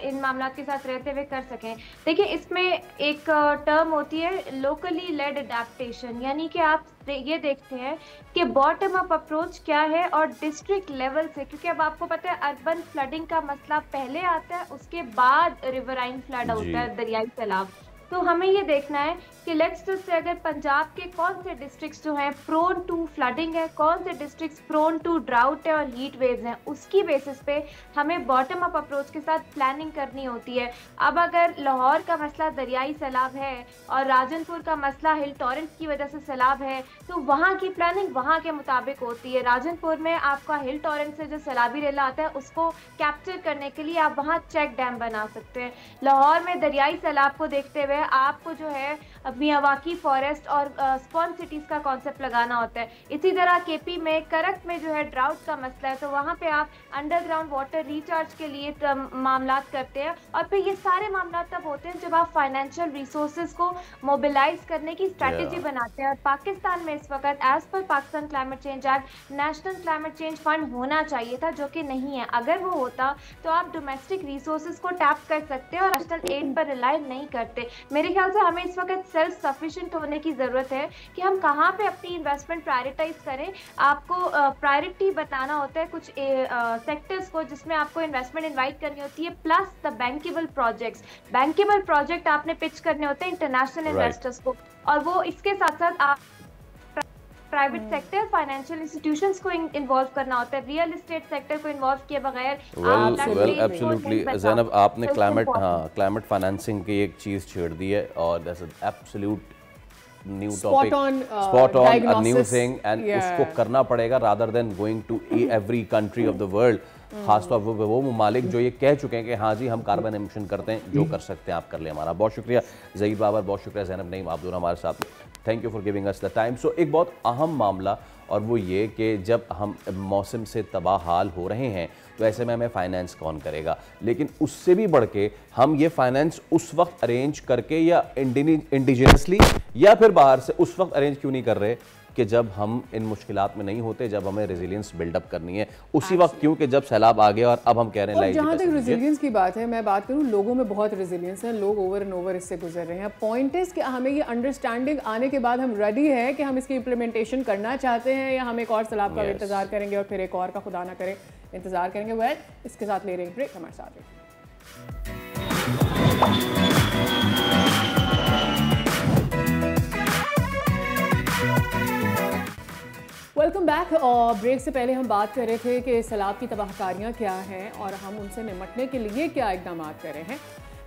इन मामलात के साथ रहते हुए कर सकें। देखिए, इसमें एक टर्म होती है लोकली लेड अडेप्टेशन, यानी कि आप ये देखते हैं कि बॉटम अप अप्रोच क्या है और डिस्ट्रिक्ट लेवल से, क्योंकि अब आपको पता है अर्बन फ्लडिंग का मसला पहले आता है, उसके बाद रिवराइन फ्लड होता है, दरियाई सैलाब। तो हमें ये देखना है कि लेट्स जस्ट से अगर पंजाब के कौन से डिस्ट्रिक्ट्स जो हैं प्रोन टू फ्लडिंग है, कौन से डिस्ट्रिक्ट्स प्रोन टू ड्राउट है और हीट वेव्स हैं, उसकी बेसिस पे हमें बॉटम अप अप्रोच के साथ प्लानिंग करनी होती है। अब अगर लाहौर का मसला दरियाई सैलाब है और राजनपुर का मसला हिल टॉरेंट्स की वजह से सैलाब है, तो वहाँ की प्लानिंग वहाँ के मुताबिक होती है। राजनपुर में आपका हिल टॉरेंट से जो सैलाबी रेला आता है उसको कैप्चर करने के लिए आप वहाँ चेक डैम बना सकते हैं। लाहौर में दरियाई सैलाब को देखते हुए आपको जो है मियावाकी फॉरेस्ट और स्पॉन सिटीज का कॉन्सेप्ट लगाना होता है। इसी तरह केपी में करक में जो है ड्राउट का मसला है, तो वहाँ पे आप अंडरग्राउंड वाटर रिचार्ज के लिए मामलात करते हैं। और फिर ये सारे मामलात तब होते हैं जब आप फाइनेंशियल रिसोर्सेज को मोबिलाइज करने की स्ट्रैटेजी बनाते हैं। और पाकिस्तान में इस वक्त एज पर Pakistan climate change act national climate change fund होना चाहिए था, जो कि नहीं है। अगर वो होता तो आप डोमेस्टिक रिसोर्सेज को टैप कर सकते हैं और नेशनल एड पर रिलाई नहीं करते। मेरे ख्याल से हमें इस वक्त सेल्फ सफिशिएंट होने की ज़रूरत है कि हम कहाँ पे अपनी इन्वेस्टमेंट प्रायोरिटाइज करें। आपको प्रायोरिटी बताना होता है कुछ सेक्टर्स को जिसमें आपको इन्वेस्टमेंट इनवाइट करनी होती है, plus the bankable projects. Bankable project आपने पिच करने होते हैं इंटरनेशनल इन्वेस्टर्स को, और वो इसके साथ साथ आप प्राइवेट सेक्टर, फाइनेंशियल इंस्टीट्यूशंस को इन्वॉल्व करना होता है। रियल एस्टेट सेक्टर को इन्वॉल्व किए बगैर एब्सोल्युटली ज़ैनब, आपने क्लाइमेट फाइनेंसिंग की एक चीज़ छेड़ दी है और that's an absolute new topic, spot on, a new thing, and उसको करना पड़ेगा rather than going to every country of the world. खासतौर पर वो ममालिक जो ये कह चुके हैं कि हाँ जी हम कार्बन एमिशन करते हैं, जो कर सकते हैं आप कर लें हमारा। बहुत शुक्रिया ज़हीर बाबर, बहुत शुक्रिया ज़ैनब नईम, आप दोनों हमारे साथ। Thank you for giving us the time. So एक बहुत अहम मामला, और वो ये कि जब हम मौसम से तबाह हाल हो रहे हैं तो ऐसे में हमें फाइनेंस कौन करेगा। लेकिन उससे भी बढ़ के हम ये फाइनेंस उस वक्त अरेंज करके या इंडिजिनसली या फिर बाहर से उस वक्त अरेंज क्यों नहीं कर रहे कि जब हम इन मुश्किलात में नहीं होते, जब हमें रेजिलियंस बिल्डअप करनी है उसी वक्त, क्योंकि जब सैलाब आ गया और अब हम कह रहे हैं। जहाँ तक रेजिलियंस की बात है, मैं बात करूँ, लोगों में बहुत रेजिलियंस है, लोग ओवर एंड ओवर इससे गुजर रहे हैं। पॉइंट इज कि हमें ये अंडरस्टैंडिंग आने के बाद हम रेडी है कि हम इसकी इम्प्लीमेंटेशन करना चाहते हैं या हम एक और सैलाब का इंतजार करेंगे और फिर एक और का खुदा ना करे इंतजार करेंगे। वेल, इसके साथ ले रहे हैं ब्रेक, हमारे साथ रहिए। Welcome back. और ब्रेक से पहले हम बात कर रहे थे कि सैलाब की तबाहकारियाँ क्या हैं और हम उनसे निपटने के लिए क्या इकदाम कर रहे हैं,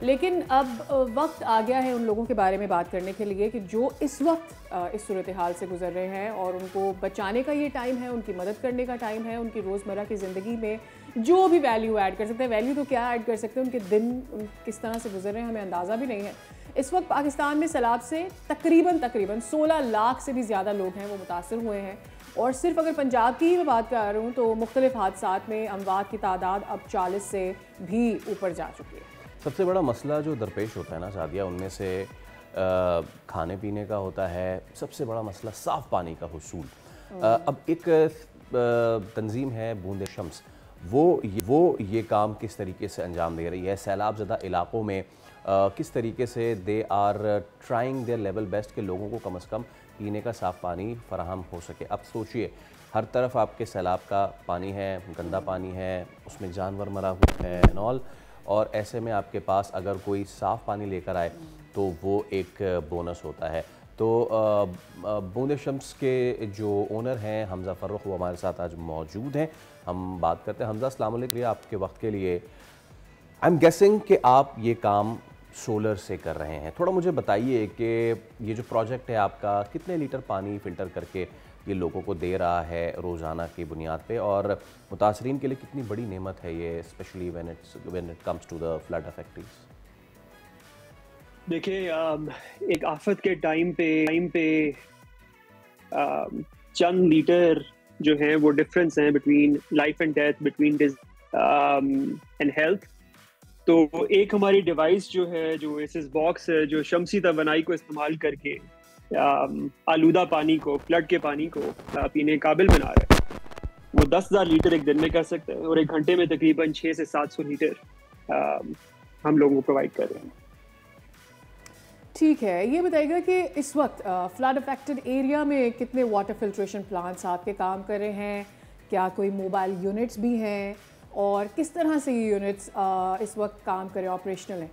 लेकिन अब वक्त आ गया है उन लोगों के बारे में बात करने के लिए कि जो इस वक्त इस सूरत हाल से गुजर रहे हैं और उनको बचाने का ये टाइम है, उनकी मदद करने का टाइम है। उनकी रोज़मर्रा की ज़िंदगी में जो भी वैल्यू ऐड कर सकते हैं, वैल्यू तो क्या ऐड कर सकते हैं, उनके दिन किस तरह से गुजर रहे हैं हमें अंदाज़ा भी नहीं है। इस वक्त पाकिस्तान में सैलाब से तकरीबन 16 लाख से भी ज़्यादा लोग हैं वो मुतासर हुए हैं। और सिर्फ अगर पंजाब की ही मैं बात कर रहा हूँ तो मुख्तलिफ हादसात में अमवात की तादाद अब 40 से भी ऊपर जा चुकी है। सबसे बड़ा मसला जो दरपेश होता है ना सादिया, उनमें से खाने पीने का होता है। सबसे बड़ा मसला साफ़ पानी का हुसूल। अब एक तंजीम है बूंदे शम्स, वो ये काम किस तरीके से अंजाम दे रही है सैलाब ज़दा इलाक़ों में, किस तरीके से they are trying their level best के लोगों को कम से कम पीने का साफ़ पानी फराहम हो सके। अब सोचिए, हर तरफ आपके सैलाब का पानी है, गंदा पानी है, उसमें जानवर मरा हुआ है एंड ऑल, और ऐसे में आपके पास अगर कोई साफ़ पानी लेकर आए तो वो एक बोनस होता है। तो बूंदे शम्स के जो ओनर हैं हमज़ा फ़र्रुख, वो हमारे साथ आज मौजूद हैं। हम बात करते हैं। हमज़ा, अस्सलाम वालेकुम, आपके वक्त के लिए। आई एम गेसिंग कि आप ये काम सोलर से कर रहे हैं। थोड़ा मुझे बताइए कि ये जो प्रोजेक्ट है आपका कितने लीटर पानी फ़िल्टर करके ये लोगों को दे रहा है रोज़ाना की बुनियाद पे, और मुतासरीन के लिए कितनी बड़ी नेमत है ये, specially when it comes to the flood affecteds. देखिए, एक आफत के टाइम पे चंद लीटर जो है वो डिफरेंस है between life and death, between and health. तो एक हमारी डिवाइस जो है, जो एसएस बॉक्स है, जो शमसी तवानाई को इस्तेमाल करके आलूदा पानी को, फ्लड के पानी को पीने काबिल बना रहा है। वो 10,000 लीटर एक दिन में कर सकते हैं और एक घंटे में तकरीबन 600 से 700 लीटर हम लोगों को प्रोवाइड कर रहे हैं। ठीक है, ये बताइएगा कि इस वक्त फ्लड अफेक्टेड एरिया में कितने वाटर फिल्ट्रेशन प्लांट्स आपके काम कर रहे हैं, क्या कोई मोबाइल यूनिट्स भी हैं, और किस तरह से ये यूनिट्स इस वक्त काम करें, ऑपरेशनल हैं?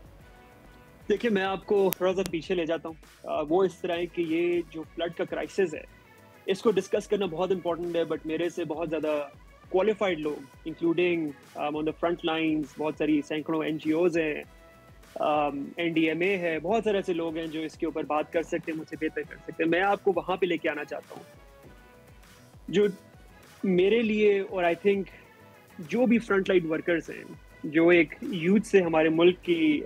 देखिए, मैं आपको थोड़ा सा पीछे ले जाता हूँ। वो इस तरह है कि ये जो फ्लड का क्राइसिस है, इसको डिस्कस करना बहुत इंपॉर्टेंट है, बट मेरे से बहुत ज़्यादा क्वालिफाइड लोग, including on the front lines, बहुत सारी सैकड़ों NGOs हैं, NDMA है, बहुत सारे ऐसे लोग हैं जो इसके ऊपर बात कर सकते हैं, मुझसे बेहतर कर सकते हैं। मैं आपको वहाँ पे लेके आना चाहता हूँ जो मेरे लिए, और आई थिंक जो भी फ्रंट लाइन वर्कर्स हैं, जो एक यूथ से हमारे मुल्क की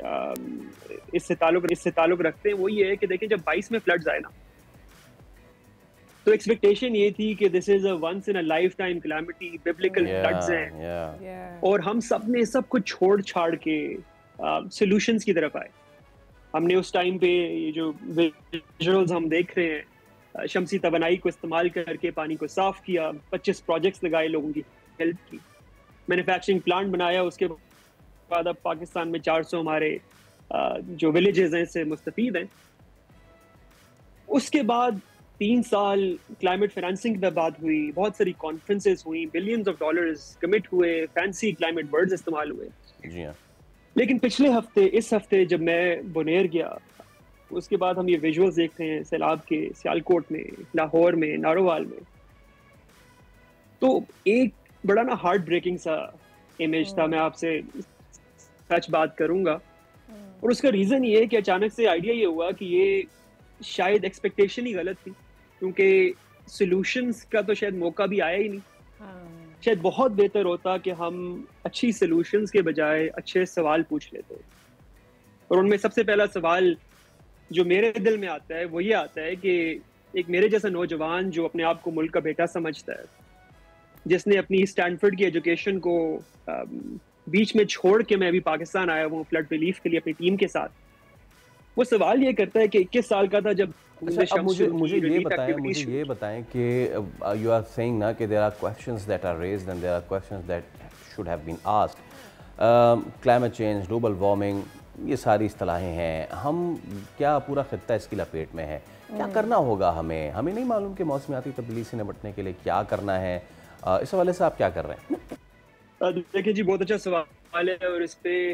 इससे ताल्लुक रखते हैं, वो ये है कि देखिए, जब 22 में फ्लड्स आए ना, तो एक्सपेक्टेशन ये थी कि this is a once in a life time calamity, biblical floods हैं, और हम सब ने सब कुछ छोड़ छाड़ के सॉल्यूशंस की तरफ आए। हमने उस टाइम पे ये जो विजुअल्स हम देख रहे हैं, शमसी तवानाई को इस्तेमाल करके पानी को साफ किया, 25 प्रोजेक्ट्स लगाए लोगों की हेल्प की, मैन्युफैक्चरिंग प्लांट बनाया। उसके बाद अब पाकिस्तान में 400 हमारे जो विलेजेस हैं इससे मुस्तफीद हैं। उसके बाद 3 साल क्लाइमेट फाइनेंसिंग पे बात हुई, बहुत सारी कॉन्फ्रेंसेस हुई, बिलियंस ऑफ डॉलर्स कमिट हुए, फैंसी क्लाइमेट वर्ड्स इस्तेमाल हुए। जी हाँ। लेकिन इस हफ्ते जब मैं बुनेर गया, उसके बाद हम ये विजुअल्स देखते हैं सैलाब के, सियालकोट में, लाहौर में, नारोवाल में, तो एक बड़ा ना हार्ट ब्रेकिंग सा इमेज था। मैं आपसे सच बात करूंगा, और उसका रीज़न ये है कि अचानक से आइडिया ये हुआ कि ये शायद एक्सपेक्टेशन ही गलत थी, क्योंकि सॉल्यूशंस का तो शायद मौका भी आया ही नहीं। शायद बहुत बेहतर होता कि हम अच्छी सॉल्यूशंस के बजाय अच्छे सवाल पूछ लेते। और उनमें सबसे पहला सवाल जो मेरे दिल में आता है वो ये आता है कि एक मेरे जैसा नौजवान जो अपने आप को मुल्क का बेटा समझता है, जिसने अपनी स्टैनफोर्ड की एजुकेशन को बीच में छोड़ के मैं अभी पाकिस्तान आया हूँ फ्लड रिलीफ के लिए अपनी टीम के साथ, वो सवाल ये करता है कि 21 साल का था जब अच्छा, अब मुझे ये बताएं कि यू आर सेइंग ना कि there are questions that are raised and there are questions that should have been asked. Climate change, global warming, ये सारी इस्तिलाहें हैं। हम क्या पूरा खित्ता इसकी लपेट में है? क्या करना होगा हमें नहीं मालूम कि मौसमियाती तब्दीली से निपटने के लिए क्या करना है। इस हवाले से आप क्या कर रहे हैं? देखिए जी, बहुत अच्छा सवाल है, और इस पे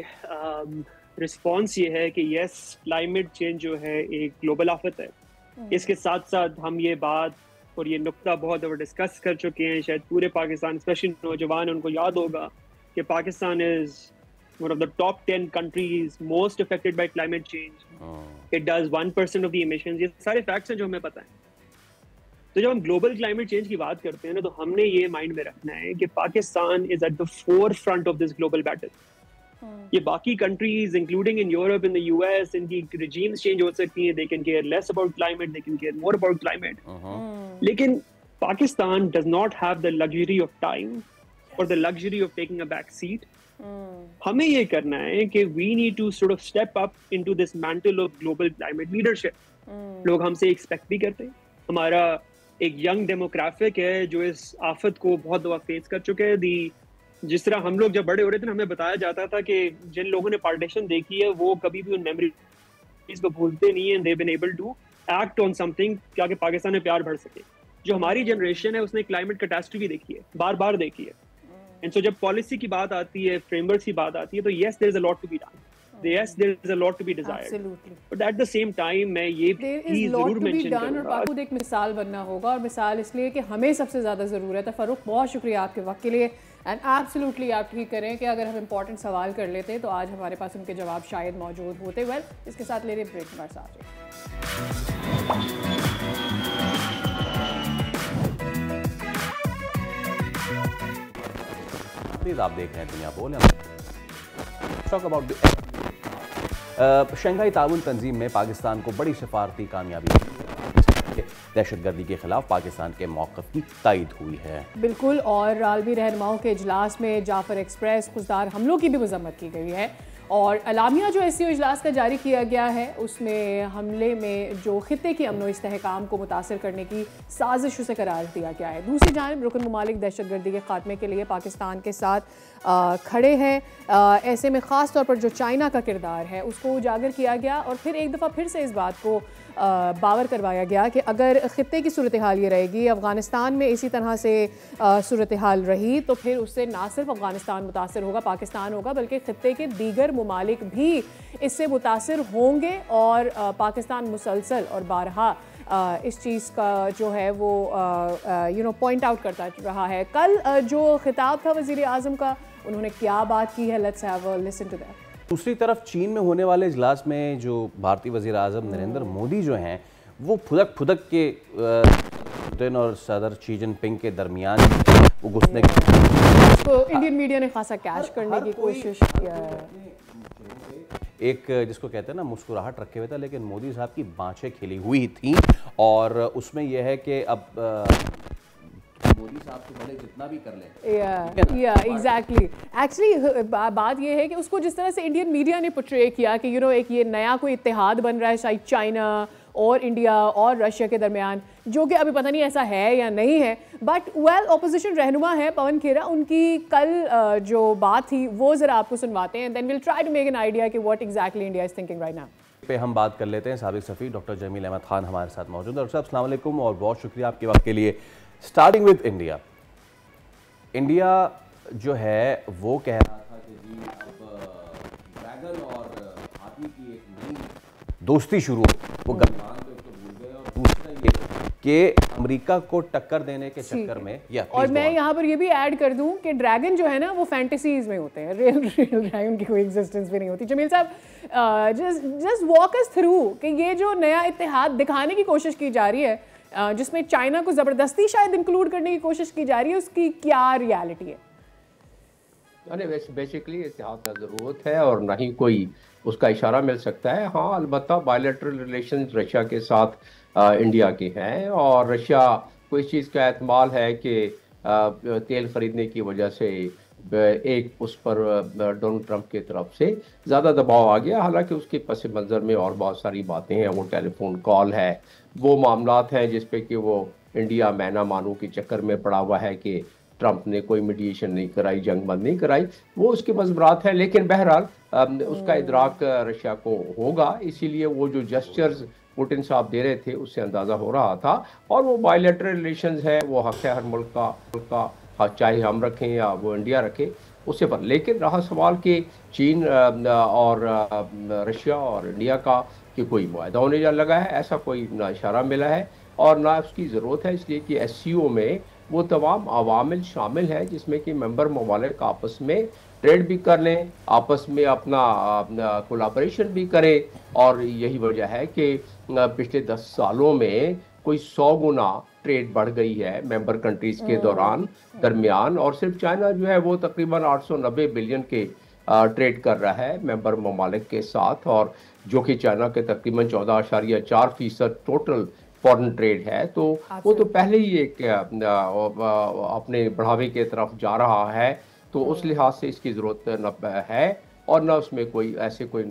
रिस्पॉन्स ये है कि यस, क्लाइमेट चेंज जो है एक ग्लोबल आफत है। इसके साथ साथ हम ये बात और ये नुक्ता बहुत दफ़ा डिस्कस कर चुके हैं, शायद पूरे पाकिस्तान स्पेशली नौजवान उनको याद होगा कि Pakistan is one of the top 10 countries most affected by climate change. It does 1% of the emissions. ये सारे facts हैं जो हमें पता है। तो जब हम global climate change की बात करते हैं ना, तो हमने ये mind में रखना है कि Pakistan is at the forefront of this global battle. ये बाकी countries, including in Europe, in the US, इनकी regimes change हो सकती हैं. They can care less about climate. They can care more about climate. लेकिन Pakistan does not have the luxury of time or the luxury of taking a back seat. हमें ये करना है कि we need to sort of step up into this mantle of global climate leadership. लोग हमसे expect भी करते हैं। हमारा एक यंग डेमोग्राफिक है जो इस आफत को बहुत दफा फेस कर चुके हैं। जिस तरह हम लोग जब बड़े हो रहे थे हमें बताया जाता था कि जिन लोगों ने पार्टीशन देखी है वो कभी भी उन मेमोरीज को भूलते नहीं है। They've been able to act on something ताकि पाकिस्तान में प्यार बढ़ सके। जो हमारी जनरेशन है उसने क्लाइमेट कैटास्ट्रॉफी देखी है, बार बार देखी है। And so जब पॉलिसी की बात आती है, फ्रेमवर्क की बात आती है, तो yes there is a lot to be done. Yes there is a lot to be desired. Absolutely. But at the same time मैं ये भी जरूर मेंशन करूंगा। और पाक एक मिसाल बनना होगा, और मिसाल इसलिए कि हमें सबसे ज़्यादा ज़रूरत है। फ़ारूक, बहुत शुक्रिया आपके वक्त के लिए। एंड एब्सोल्युटली आप ठीक करें कि अगर हम इंपॉर्टेंट सवाल कर लेते तो आज हमारे पास उनके जवाब शायद मौजूद होते। वेल, इसके साथ ले रहे ब्रेक हमारे साथ। आप देख रहे हैं दुनिया बोल। टॉक अबाउट शंघाई ताउन तंजीम में पाकिस्तान को बड़ी सिफारती कामयाबी, दहशतगर्दी के खिलाफ पाकिस्तान के मौक़िफ़ की तायद हुई है। बिल्कुल, और आलमी रहनुमाओं के इजलास में जाफर एक्सप्रेस खुजदार हमलों की भी मजम्मत की गई है। और अलामिया जो SCO इजलास का जारी किया गया है उसमें हमले में जो खित्ते की अमन व इस्तेहकाम को मुतासर करने की साजिश उसे करार दिया गया है। दूसरी जानिब रुकन ममालिक दहशतगर्दी के खात्मे के लिए पाकिस्तान के साथ खड़े हैं। ऐसे में ख़ास तौर पर जो चाइना का किरदार है उसको उजागर किया गया, और फिर एक दफ़ा फिर से इस बात को बावर करवाया गया कि अगर ख़ित्ते की सूरत हाल ये रहेगी, अफ़गानिस्तान में इसी तरह से सूरत हाल रही, तो फिर उससे ना सिर्फ अफ़गानिस्तान मुतासर होगा, पाकिस्तान होगा, बल्कि ख़ित्ते के दीगर ममालिक भी इससे मुतासर होंगे। और पाकिस्तान मुसलसल और बारहा इस चीज़ का जो है वो पॉइंट आउट करता रहा है। कल जो खिताब था वज़ीर आज़म का, उन्होंने क्या बात की है, let's have a listen to that. दूसरी तरफ चीन में होने वाले इजलास में जो भारतीय वज़ीर आज़म नरेंद्र मोदी जो हैं वो फुदक के पुतिन और सदर शी जिनपिंग के दरमियान वो घुसने तो इंडियन मीडिया ने खासा कैश करने की कोशिश किया है। एक जिसको कहते हैं ना मुस्कुराहट रखे हुए था, लेकिन मोदी साहब की बाँछें खिली हुई थी। और उसमें यह है कि अब मोदी साहब तो भले जितना भी कर लें। एग्जैक्टली। एक्चुअली बात यह है कि उसको जिस तरह से इंडियन मीडिया ने पोर्ट्रे किया कि एक ये नया कोई इत्तेहाद बन रहा है शायद चाइना और इंडिया और रशिया के दरमियान, जो कि अभी पता नहीं ऐसा है या नहीं है। बट वेल, ऑपोजिशन रहनुमा है पवन खेरा, उनकी कल जो बात थी वो ज़रा आपको सुनवाते हैं, then will try to make an idea कि what exactly India is thinking right now. पे हम बात कर लेते हैं। साबिक सफ़ीर डॉक्टर जमील अहमद खान हमारे साथ मौजूद है। डॉक्टर साहब अस्सलाम वालेकुम और बहुत शुक्रिया आपके वक्त के लिए। स्टार्टिंग विद इंडिया, इंडिया जो है वो कह रहा था कि जी अब ड्रैगन और हाथी की एक नई दोस्ती शुरू हो, वो गलमान को तो भूल गए। और दूसरा ये कि अमेरिका को टक्कर देने के चक्कर में और मैं यहाँ पर ये भी ऐड कर दूँ कि ड्रैगन जो है ना वो फैंटेसीज में होते हैं, रियल ड्रैगन की कोई एग्जिस्टेंस भी नहीं होती। जमील साहब जस्ट वॉक अस थ्रू कि ये जो नया इत्तेहाद दिखाने की कोशिश की जा रही है, जिसमें चाइना को ज़बरदस्ती शायद इंक्लूड करने की कोशिश की जा रही है, उसकी क्या रियलिटी है? बेसिकली इत्तेहाद का ज़रूरत है और ना ही कोई उसका इशारा मिल सकता है। हाँ, अलबत्ता बायलैटरल रिलेशंस रशिया के साथ इंडिया के हैं, और रशिया को इस चीज़ का एहतमाल है कि तेल ख़रीदने की वजह से एक उस पर डोनाल्ड ट्रंप की तरफ से ज़्यादा दबाव आ गया। हालांकि उसके पस मंज़र में और बहुत सारी बातें हैं, वो टेलीफोन कॉल है, वो मामलात हैं जिस पे कि वो इंडिया मैना मानू के चक्कर में पड़ा हुआ है कि ट्रंप ने कोई मीडिएशन नहीं कराई, जंग बंद नहीं कराई, वो उसके मज़मरात हैं। लेकिन बहरहाल उसका इदराक रशिया को होगा, इसीलिए वो जो जेस्चर्स पुतिन साहब दे रहे थे उससे अंदाज़ा हो रहा था। और वो बायलैटरल रिलेशंस है, वो हक़ है हर मुल्क का, चाहे हम रखें या वो इंडिया रखे, उससे पर। लेकिन रहा सवाल कि चीन और रशिया और इंडिया का कि कोई मुआहदा होने जा लगा है, ऐसा कोई ना इशारा मिला है। और ना उसकी ज़रूरत है, इसलिए कि SCO में वो तमाम अवामिल शामिल हैं जिसमें कि मेंबर ममालिक आपस में ट्रेड भी कर लें, आपस में अपना कोलाबरेशन भी करें। और यही वजह है कि पिछले 10 सालों में कोई 100 गुना ट्रेड बढ़ गई है मेंबर कंट्रीज़ के दरमियान। और सिर्फ चाइना जो है वो तकरीबन 890 बिलियन के ट्रेड कर रहा है मेंबर ममालिक के साथ, और जो कि चाइना के तकरीबन 14.4% टोटल फॉरेन ट्रेड है। तो वो तो पहले ही एक अपने बढ़ावे के तरफ जा रहा है, तो उस लिहाज से इसकी ज़रूरत न है और न उसमें कोई ऐसे कोई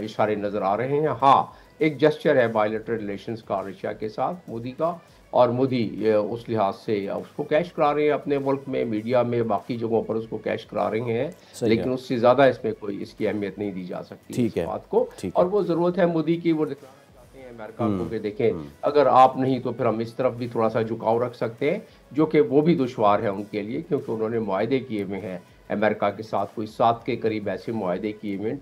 इशारे नज़र आ रहे हैं। हाँ, एक जेस्चर है बायलैटरल रिलेशंस का रशिया के साथ मोदी का, और मोदी उस लिहाज से उसको कैश करा रहे हैं अपने मुल्क में, मीडिया में, बाकी जगहों पर उसको कैश करा रहे हैं, लेकिन उससे ज़्यादा इसमें कोई इसकी अहमियत नहीं दी जा सकती इस बात को। और वो ज़रूरत है मोदी की, वो दिखाना चाहते हैं अमेरिका को कि देखें अगर आप नहीं तो फिर हम इस तरफ भी थोड़ा सा झुकाव रख सकते हैं, जो कि वो भी दुश्वार है उनके लिए, क्योंकि उन्होंने मुआहदे किए हुए हैं अमेरिका के साथ, कोई 7 के करीब ऐसे मुआहदे किए हुए हैं,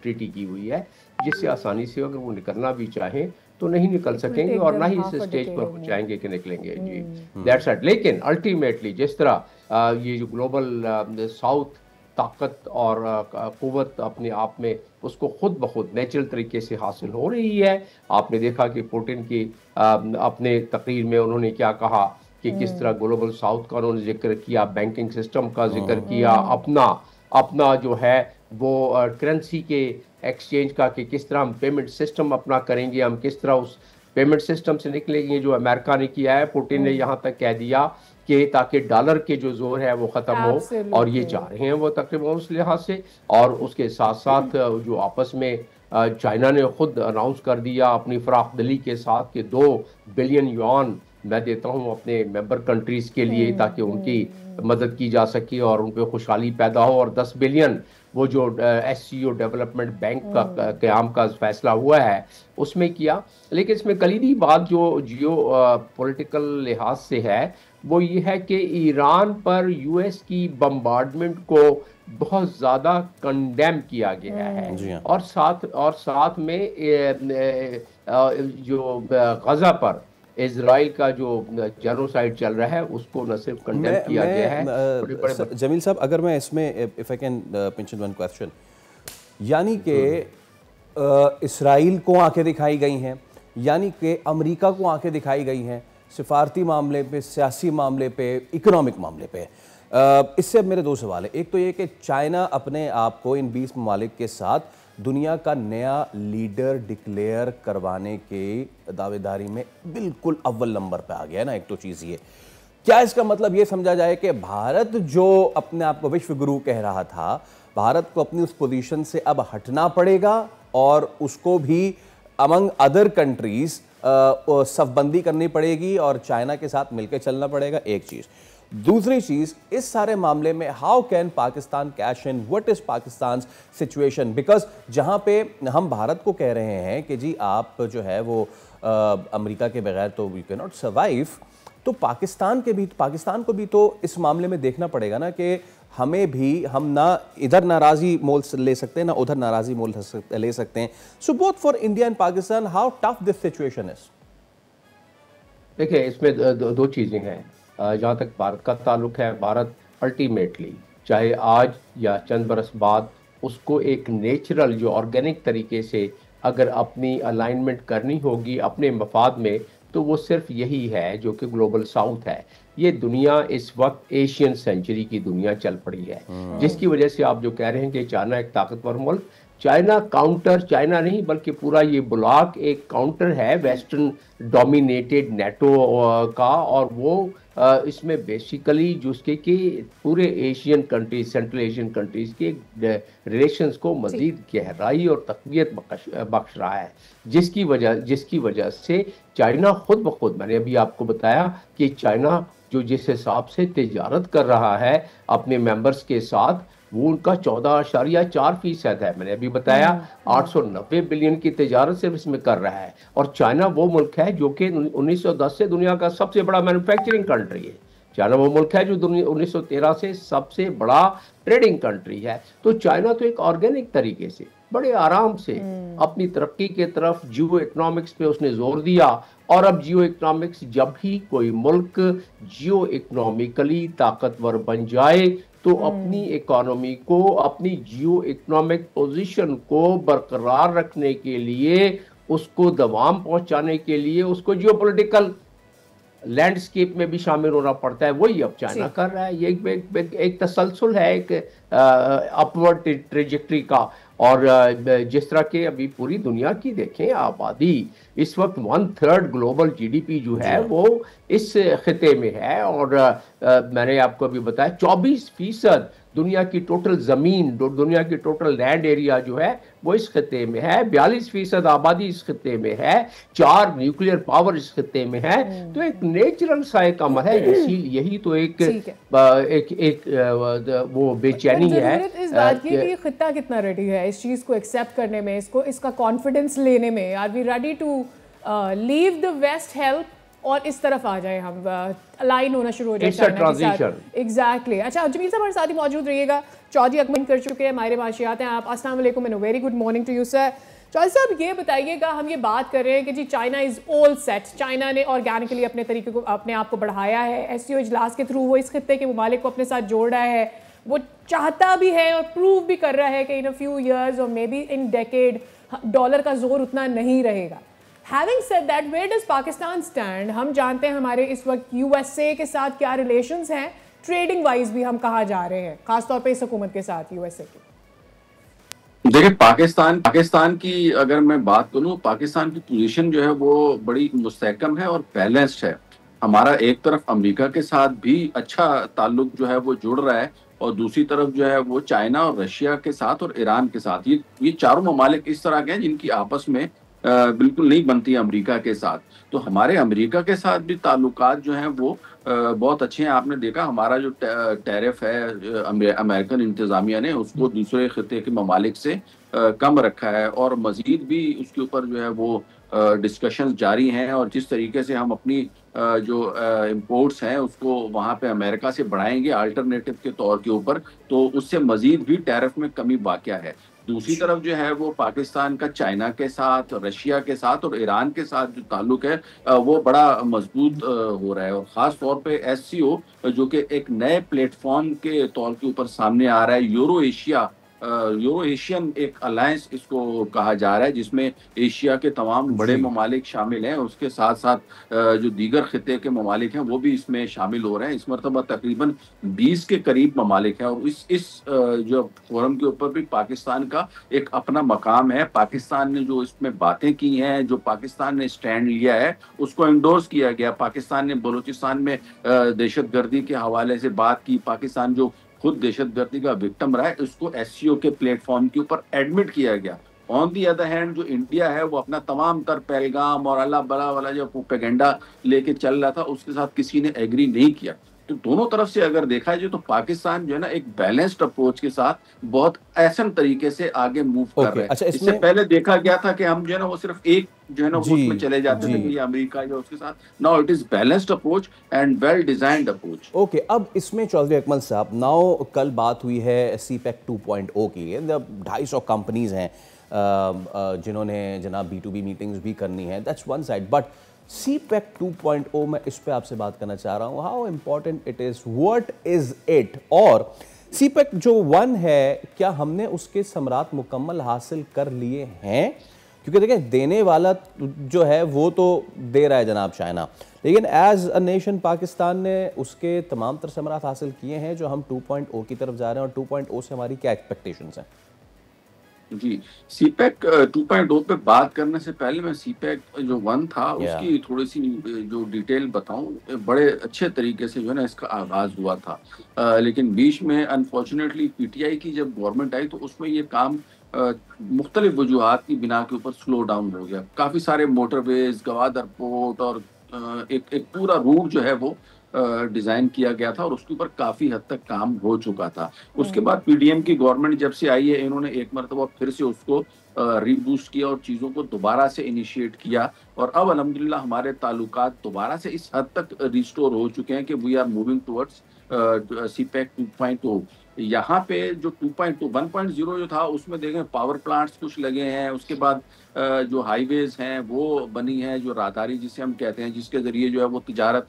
ट्रीटी की हुई है, जिससे आसानी से अगर वो निकलना भी चाहें तो नहीं निकल सकेंगे और ना ही इस स्टेज पर वो चाहेंगे कि निकलेंगे। जी, दैट्स इट। लेकिन अल्टीमेटली जिस तरह ये जो ग्लोबल साउथ ताकत और कुव्वत अपने आप में उसको खुद ब खुद नेचुरल तरीके से हासिल हो रही है, आपने देखा कि पुतिन की अपने तकरीर में उन्होंने क्या कहा कि किस तरह ग्लोबल साउथ का उन्होंने जिक्र किया, बैंकिंग सिस्टम का जिक्र किया, अपना जो है वो करेंसी के एक्सचेंज का, कि किस तरह हम पेमेंट सिस्टम अपना करेंगे, हम किस तरह उस पेमेंट सिस्टम से निकलेंगे जो अमेरिका ने किया है। पुतिन ने यहाँ तक कह दिया कि ताकि डॉलर के जो जोर है वो ख़त्म हो, और ये चाह रहे हैं वो तकरीबन उस लिहाज से। और उसके साथ साथ जो आपस में चाइना ने खुद अनाउंस कर दिया अपनी फराखदिली के साथ कि 2 बिलियन युआन मैं देता हूँ अपने मेंबर कंट्रीज़ के लिए, ताकि उनकी मदद की जा सके और उन पर खुशहाली पैदा हो। और 10 बिलियन वो जो SCO डेवलपमेंट बैंक का क़याम का फैसला हुआ है उसमें किया। लेकिन इसमें कलीदी बात जो जियो पॉलिटिकल लिहाज से है वो ये है कि ईरान पर US की बम्बार्डमेंट को बहुत ज़्यादा कंडेम किया गया है, और साथ में जो गज़ा पर इजराइल का जो जेनोसाइड चल रहा है उसको न सिर्फ कंडेम किया गया है। जमील साहब, अगर मैं इसमें if I can mention one question, यानी कि इसराइल को आंखें दिखाई गई हैं, यानी कि अमेरिका को आंखें दिखाई गई हैं सिफारती मामले पे, सियासी मामले पे, इकोनॉमिक मामले पे। इससे अब मेरे 2 सवाल है। एक तो ये कि चाइना अपने आप को इन 20 ममालिक के साथ दुनिया का नया लीडर डिक्लेयर करवाने के दावेदारी में बिल्कुल अव्वल नंबर पे आ गया है ना। एक तो चीज़ ये, क्या इसका मतलब ये समझा जाए कि भारत जो अपने आप को विश्व गुरु कह रहा था, भारत को अपनी उस पोजीशन से अब हटना पड़ेगा और उसको भी अमंग अदर कंट्रीज सफबंदी करनी पड़ेगी और चाइना के साथ मिलकर चलना पड़ेगा? एक चीज़। दूसरी चीज, इस सारे मामले में how can Pakistan cash in, what is Pakistan situation? Because जहां पे हम भारत को कह रहे हैं कि जी आप जो है वो अमेरिका के बगैर तो वी कैन नॉट सर्वाइव, तो पाकिस्तान को भी तो इस मामले में देखना पड़ेगा ना कि हमें भी, हम ना इधर नाराजी मोल ले सकते हैं ना उधर नाराजी मोल ले सकते हैं। So both for India and Pakistan, how tough this situation is? देखिए, इसमें दो चीजें हैं। जहाँ तक भारत का ताल्लुक है, भारत अल्टीमेटली चाहे आज या चंद बरस बाद उसको एक नेचुरल जो ऑर्गेनिक तरीके से अगर अपनी अलाइनमेंट करनी होगी अपने मफाद में, तो वो सिर्फ यही है जो कि ग्लोबल साउथ है। ये दुनिया इस वक्त एशियन सेंचुरी की दुनिया चल पड़ी है, जिसकी वजह से आप जो कह रहे हैं कि चाइना एक ताकतवर मुल्क, चाइना काउंटर, चाइना नहीं बल्कि पूरा ये ब्लॉक एक काउंटर है वेस्टर्न डोमिनेटेड नेटो का, और वो इसमें बेसिकली जिसके कि पूरे Asian countries, central Asian countries के रिलेशंस को मजीद गहराई और तक़वियत बख्श रहा है, जिसकी वजह से चाइना खुद ब खुद, मैंने अभी आपको बताया कि चाइना जो जिस हिसाब से तिजारत कर रहा है अपने मेंबर्स के साथ, वो उनका 14.4% है। मैंने अभी बताया 890 बिलियन की तिजारत सिर्फ इसमें कर रहा है, और चाइना वो मुल्क है जो कि 1910 से दुनिया का सबसे बड़ा मैन्युफैक्चरिंग कंट्री है। चाइना वो मुल्क है जो 1913 से सबसे बड़ा ट्रेडिंग कंट्री है। तो चाइना तो एक ऑर्गेनिक तरीके से बड़े आराम से अपनी तरक्की के तरफ जियो इकोनॉमिक्स पे उसने जोर दिया। और अब जियो इकोनॉमिक्स, जब भी कोई मुल्क जियो इकोनॉमिकली ताकतवर बन जाए तो अपनी इकोनॉमी को, अपनी जियो इकोनॉमिक पोजीशन को बरकरार रखने के लिए, उसको दवाम पहुंचाने के लिए उसको जियोपॉलिटिकल लैंडस्केप में भी शामिल होना पड़ता है। वही अब चाइना कर रहा है। ये एक तसलसल है, एक अपवर्ड ट्रेजेक्ट्री का। और जिस तरह के अभी पूरी दुनिया की देखें आबादी, इस वक्त 1/3 ग्लोबल जीडीपी जो है वो इस खिते में है। और मैंने आपको अभी बताया 24% दुनिया की टोटल जमीन, दुनिया की टोटल लैंड एरिया जो है वो इस खिते में है। 42% आबादी इस खिते में है। 4 न्यूक्लियर पावर इस खिते में है। तो एक नेचुरल सा एक अमल है। यही तो एक वो बेचैनी है। इस बात की कि खिता कितना रेडी है इस चीज को एक्सेप्ट करने में, इसका कॉन्फिडेंस लेने में। Are we ready to leave the West help और इस तरफ आ जाए, हम अलाइन होना शुरू हो जाए चाइना के साथ। एग्जैक्टली। अच्छा, जमील साहब हमारे साथ ही मौजूद रहिएगा। चौधरी अकमल कर चुके हैं, माहिर माशियात हैं आप। अस्सलाम वालेकुम and very good morning to you sir. Chaudhary sahab ये बताइएगा, हम ये बात कर रहे हैं कि जी China is all set, China ने ऑर्गेनिकली अपने तरीके को, अपने आप को बढ़ाया है। एससीओ इजलास के थ्रू वो इस खित्ते के ममालिक को अपने साथ जोड़ रहा है। वो चाहता भी है और प्रूव भी कर रहा है कि इन अ फ्यू ईयर्स और may be in decade dollar का जोर उतना नहीं रहेगा। Having said that, where does Pakistan stand? हम जानते हैं हमारे इस वक्त यूएसए के साथ क्या रिलेशंस हैं, ट्रेडिंग वाइज भी हम कहाँ जा रहे हैं, खासतौर पे इस हुकूमत के साथ यूएसए की। देखिए, पाकिस्तान की अगर मैं बात करूं, पाकिस्तान की पोजीशन जो है वो बड़ी मुस्तहकम है और बैलेंस्ड है। हमारा एक तरफ अमेरिका के साथ भी अच्छा ताल्लुक जो है वो जुड़ रहा है और दूसरी तरफ जो है वो चाइना और रशिया के साथ और ईरान के साथ। ये चारों ममालिक इस तरह के हैं जिनकी आपस में बिल्कुल नहीं बनती है अमेरिका के साथ। तो हमारे अमेरिका के साथ भी ताल्लुकात जो हैं वो बहुत अच्छे हैं। आपने देखा हमारा जो टैरिफ है अमेरिकन इंतजामिया ने उसको दूसरे खिते के ममालिक से कम रखा है और मजीद भी उसके ऊपर जो है वो डिस्कशंस जारी हैं। और जिस तरीके से हम अपनी जो इंपोर्ट्स हैं उसको वहाँ पे अमेरिका से बढ़ाएंगे अल्टरनेटिव के तौर के ऊपर, तो उससे मजीद भी टैरिफ में कमी वाक़या है। दूसरी तरफ जो है वो पाकिस्तान का चाइना के साथ, रशिया के साथ और ईरान के साथ जो ताल्लुक है वो बड़ा मजबूत हो रहा है। और ख़ास तौर पे एससीओ जो कि एक नए प्लेटफॉर्म के तौर के ऊपर सामने आ रहा है, यूरो एशियन एक अलायंस इसको कहा जा रहा है, जिसमें एशिया के तमाम बड़े ममालिक शामिल हैं। उसके साथ साथ जो दीगर खिते के ममालिक हैं वो भी इसमें शामिल हो रहे हैं। इस मरतबा तकरीबन 20 के करीब ममालिक हैं और इस जो फोरम के ऊपर भी पाकिस्तान का एक अपना मकाम है। पाकिस्तान ने जो इसमें बातें की हैं, जो पाकिस्तान ने स्टैंड लिया है उसको एंडोर्स किया गया। पाकिस्तान ने बलूचिस्तान में दहशतगर्दी के हवाले से बात की। पाकिस्तान जो खुद दहशतगर्दी का विक्टिम रहा है उसको एससीओ के प्लेटफॉर्म के ऊपर एडमिट किया गया। ऑन दी अदर हैंड जो इंडिया है वो अपना तमाम तर पहलगाम और अल्लाह बला वाला जो प्रोपेगेंडा लेके चल रहा था उसके साथ किसी ने एग्री नहीं किया। तो दोनों तरफ से अगर देखा जाए तो पाकिस्तान जो है ना एक बैलेंस्ड अप्रोच के साथ बहुत ऐसन तरीके से आगे मूव कर रहे हैं। अच्छा, इससे पहले देखा गया था कि हम जो है ना वो सिर्फ एक जो है ना उसमें चले जाते थे कि अमेरिका जो उसके साथ। Now it is balanced approach and well designed approach. Okay, अब इसमें चौधरी अकमल साहब, नाउ कल बात हुई है सीपेक 2.0 की। 250 कंपनीज हैं जिन्होंने जनाब B2B मीटिंग्स भी करनी है, that's one side. But CPEC 2.0 में इस पे आपसे बात करना चाह रहा हूँ, how important it is, what is it, और CPEC जो 1 है क्या हमने उसके समरात मुकम्मल हासिल कर लिए हैं? क्योंकि देखें देने वाला जो है वो तो दे रहा है जनाब चाइना, लेकिन एज अ नेशन पाकिस्तान ने उसके तमाम तर समरात हासिल किए हैं जो हम 2.0 की तरफ जा रहे हैं। और 2.0 से हमारी क्या एक्सपेक्टेशंस हैं? जी, सीपेक 2.0 पे बात करने से पहले मैं सीपेक जो 1 था उसकी थोड़ी सी जो डिटेल बताऊं। बड़े अच्छे तरीके से जो है ना इसका आगाज हुआ था, लेकिन बीच में अनफॉर्चुनेटली पीटीआई की जब गवर्नमेंट आई तो उसमें ये काम मुख्तलिफ वजूहात की बिना के ऊपर स्लो डाउन हो गया। काफ़ी सारे मोटरवेज, गवादर पोर्ट और एक पूरा रूट जो है वो डिज़ाइन किया गया था और उसके ऊपर काफ़ी हद तक काम हो चुका था। उसके बाद पीडीएम की गवर्नमेंट जब से आई है इन्होंने एक मरतबा फिर से उसको रीबूस्ट किया और चीज़ों को दोबारा से इनिशिएट किया, और अब अल्हम्दुलिल्लाह हमारे ताल्लुकात दोबारा से इस हद तक रिस्टोर हो चुके हैं कि we are moving towards CPEC 2.0। यहाँ पे जो 2.2 1.0 जो था उसमें देखें पावर प्लांट्स कुछ लगे हैं, उसके बाद जो हाईवेज हैं वो बनी है, जो राहदारी जिसे हम कहते हैं, जिसके ज़रिए जो है वो तिजारत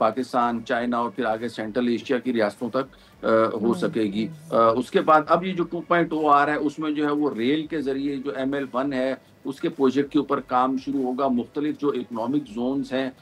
पाकिस्तान, चाइना और फिर आगे सेंट्रल एशिया की रियासतों तक हो सकेगी। उसके बाद अब ये जो 2.0 आ रहा है उसमें जो है वो रेल के ज़रिए जो ML1 है उसके प्रोजेक्ट के ऊपर काम शुरू होगा। मुख्तलिफ जो इकोनॉमिक जोन्स हैं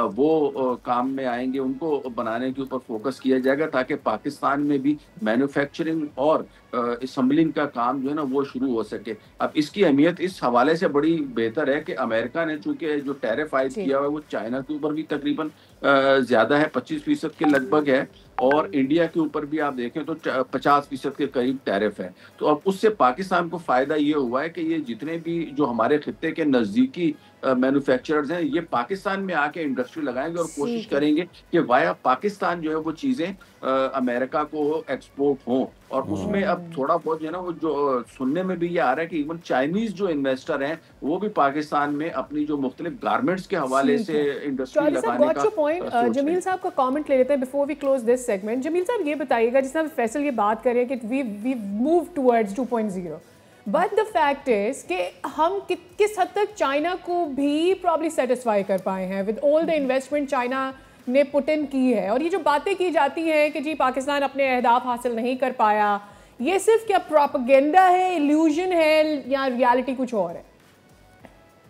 वो काम में आएंगे, उनको बनाने के ऊपर फोकस किया जाएगा ताकि पाकिस्तान में भी मैन्युफैक्चरिंग और असम्बलिंग का काम जो है ना वो शुरू हो सके। अब इसकी अहमियत इस हवाले से बड़ी बेहतर है कि अमेरिका ने चूंकि जो टैरिफ आयद किया हुआ है वो चाइना के ऊपर भी तकरीबन ज़्यादा है, 25% के लगभग है, और इंडिया के ऊपर भी आप देखें तो 50% के करीब टैरिफ है। तो अब उससे पाकिस्तान को फ़ायदा ये हुआ है कि ये जितने भी जो हमारे खित्ते के नज़दीकी मैन्युफैक्चरर्स हैं ये पाकिस्तान में आके इंडस्ट्री लगाएंगे और कोशिश करेंगे कि वाया पाकिस्तान जो है वो चीज़ें अमेरिका को एक्सपोर्ट हों। और उसमें अब थोड़ा बहुत जो है ना वो जो सुनने में भी ये आ रहा है कि इवन चाइनीज़ जो इन्वेस्टर हैं वो भी पाकिस्तान में अपनी जो मुख्तलिफ गारमेंट्स के हवाले से इंडस्ट्री लगाने का जमील साहब का कमेंट ले लेते हैं before we close this segment. Jameel sahab ये बताइएगा, जिस तरह फैसल ये बात कर रहे हैं कि we move towards 2.0, but the fact is कि हम किस हद तक चाइना को भी प्रॉब्ली सेटिस्फाई कर पाए हैं with all the investment China ने पुट इन की है। और ये जो बातें की जाती हैं कि जी पाकिस्तान अपने अहदाफ हासिल नहीं कर पाया, ये सिर्फ क्या प्रोपेगेंडा है, इल्यूजन है, या रियलिटी कुछ और है?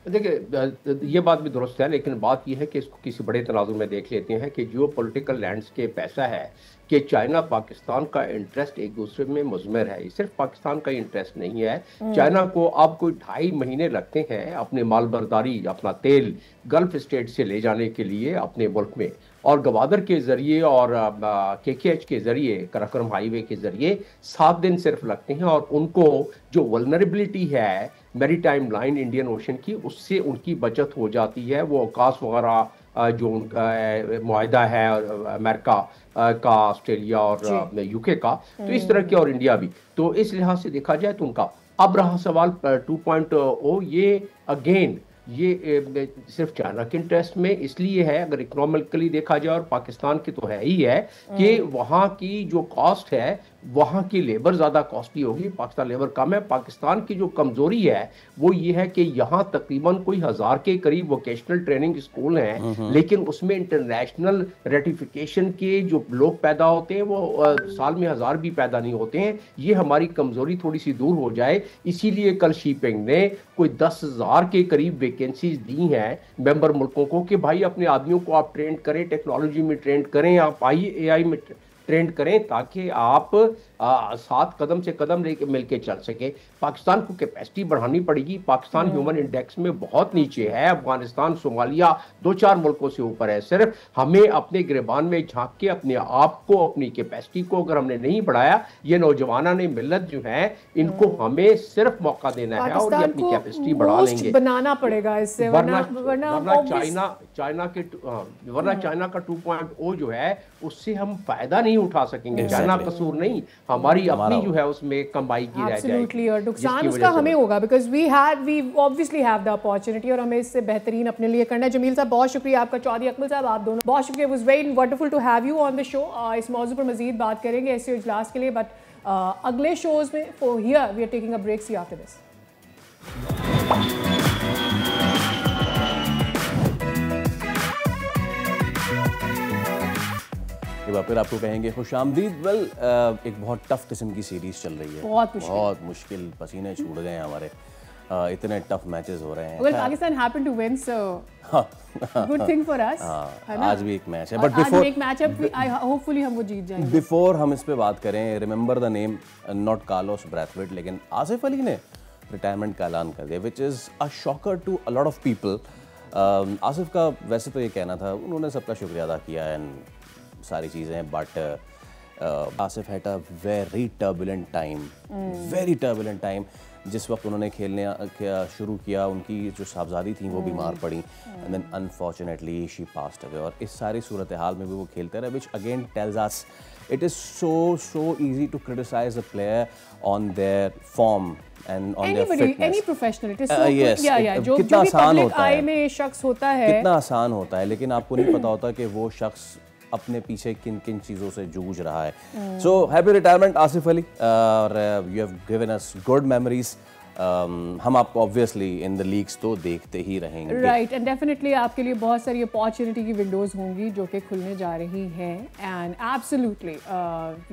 देखिए ये बात भी दुरुस्त है, लेकिन बात यह है कि इसको किसी बड़े तनाजुर में देख लेते हैं कि जो पॉलिटिकल लैंडस्केप ऐसा है कि चाइना पाकिस्तान का इंटरेस्ट एक दूसरे में मुज़मर है। सिर्फ पाकिस्तान का इंटरेस्ट नहीं है, चाइना को अब कोई 2.5 महीने लगते हैं अपने माल बर्दारी, अपना तेल गल्फ स्टेट से ले जाने के लिए अपने मुल्क में, और गवादर के ज़रिए और KKH के ज़रिए, कराकोरम हाईवे के ज़रिए 7 दिन सिर्फ लगते हैं। और उनको जो वल्नरेबिलिटी है मैरीटाइम लाइन इंडियन ओशन की, उससे उनकी बचत हो जाती है। वो अवकाश वगैरह जो उनका मुआहदा है अमेरिका का, ऑस्ट्रेलिया और UK का, तो इस तरह के, और इंडिया भी, तो इस लिहाज से देखा जाए तो उनका अब रहा सवाल 2.0, ये अगेन ये सिर्फ चाइना के इंटरेस्ट में इसलिए है, अगर इकोनॉमिकली देखा जाए, और पाकिस्तान की तो है ही है कि वहाँ की जो कॉस्ट है, वहाँ की लेबर ज़्यादा कॉस्टली होगी, पाकिस्तान लेबर कम है। पाकिस्तान की जो कमज़ोरी है वो ये है कि यहाँ तकरीबन कोई 1000 के करीब वोकेशनल ट्रेनिंग स्कूल हैं, लेकिन उसमें इंटरनेशनल रेटिफिकेशन के जो लोग पैदा होते हैं वो साल में 1000 भी पैदा नहीं होते हैं। ये हमारी कमज़ोरी थोड़ी सी दूर हो जाए, इसीलिए कल शीपिंग ने कोई 10,000 के करीब वैकेंसीज दी हैं मेंबर मुल्कों को कि भाई अपने आदमियों को आप ट्रेंड करें, टेक्नोलॉजी में ट्रेंड करें, आप AI में ट्रेंड करें, ताकि आप साथ कदम से कदम लेके मिलके चल सके। पाकिस्तान को कैपेसिटी बढ़ानी पड़ेगी। पाकिस्तान ह्यूमन इंडेक्स में बहुत नीचे है, अफगानिस्तान, सोमालिया 2-4 मुल्कों से ऊपर है। सिर्फ हमें अपने गिरबान में झांक के अपने आप को, अपनी कैपेसिटी को अगर हमने नहीं बढ़ाया, ये नौजवाना ने मिलत जो है इनको हमें सिर्फ मौका देना है और ये अपनी कैपेसिटी बढ़ा लेंगे, बनाना पड़ेगा इससे, वरना चाइना का 2.0 जो है उससे हम फायदा नहीं उठा सकेंगे। चाइना कसूर नहीं, हमारी अपनी जो है उसमें कमाई की रह जाएगी, और नुकसान उसका हमें होगा, because we obviously have the opportunity, और हमें इससे बेहतरीन अपने लिए करना है। जमील साहब बहुत शुक्रिया आपका, चौधरी अकमल साहब आप दोनों बहुत शुक्रिया, was very wonderful to have you on the show. इस मौजू पर मजीद बात करेंगे ऐसे इजलास के लिए, बट अगले शोज में for here we are taking a break, see after this. एक बार फिर आपको कहेंगे खुशामदीद। वेल एक बहुत टफ किस्म की सीरीज चल रही है, बहुत मुश्किल, पसीने छूट गए हैं हमारे, इतने टफ मैचेस हो रहे हैं। Well Pakistan happened to win, so good thing for us. आज भी एक मैच है, बट बिफोर एक मैचअप होपफुली हम वो जीत जाएंगे। बिफोर हम इस पे बात करें, remember the name not Carlos Brathwaite, लेकिन आसिफ अली ने रिटायरमेंट का ऐलान कर दिया, which is a shocker to a lot of people. Asif का वैसे तो ये कहना था, उन्होंने सबका शुक्रिया अदा किया एंड सारी चीज़ें, but Asif had a very turbulent time. जिस वक्त उन्होंने खेलने शुरू किया, उनकी जो साहबजादी थी वो बीमार पड़ी, and then unfortunately she passed away, और इस सारी सूरत हाल में भी वो खेलते रहे, which again tells us It is so easy to criticize a player on their form and on their fitness. Any professional, it is so yes, जो कितना भी आसान public होता है, eye में शख्स होता है, कितना आसान होता है, लेकिन आपको नहीं पता होता कि वो शख्स अपने पीछे किन किन चीज़ों से जूझ रहा है. So happy retirement Asif Ali, और you have given us good memories. हम आपको ऑब्वियसली इन द लीग्स तो देखते ही रहेंगे. राइट, एंड डेफिनेटली आपके लिए बहुत सारी अपॉर्चुनिटी की विंडोज होंगी जो कि खुलने जा रही हैं. And absolutely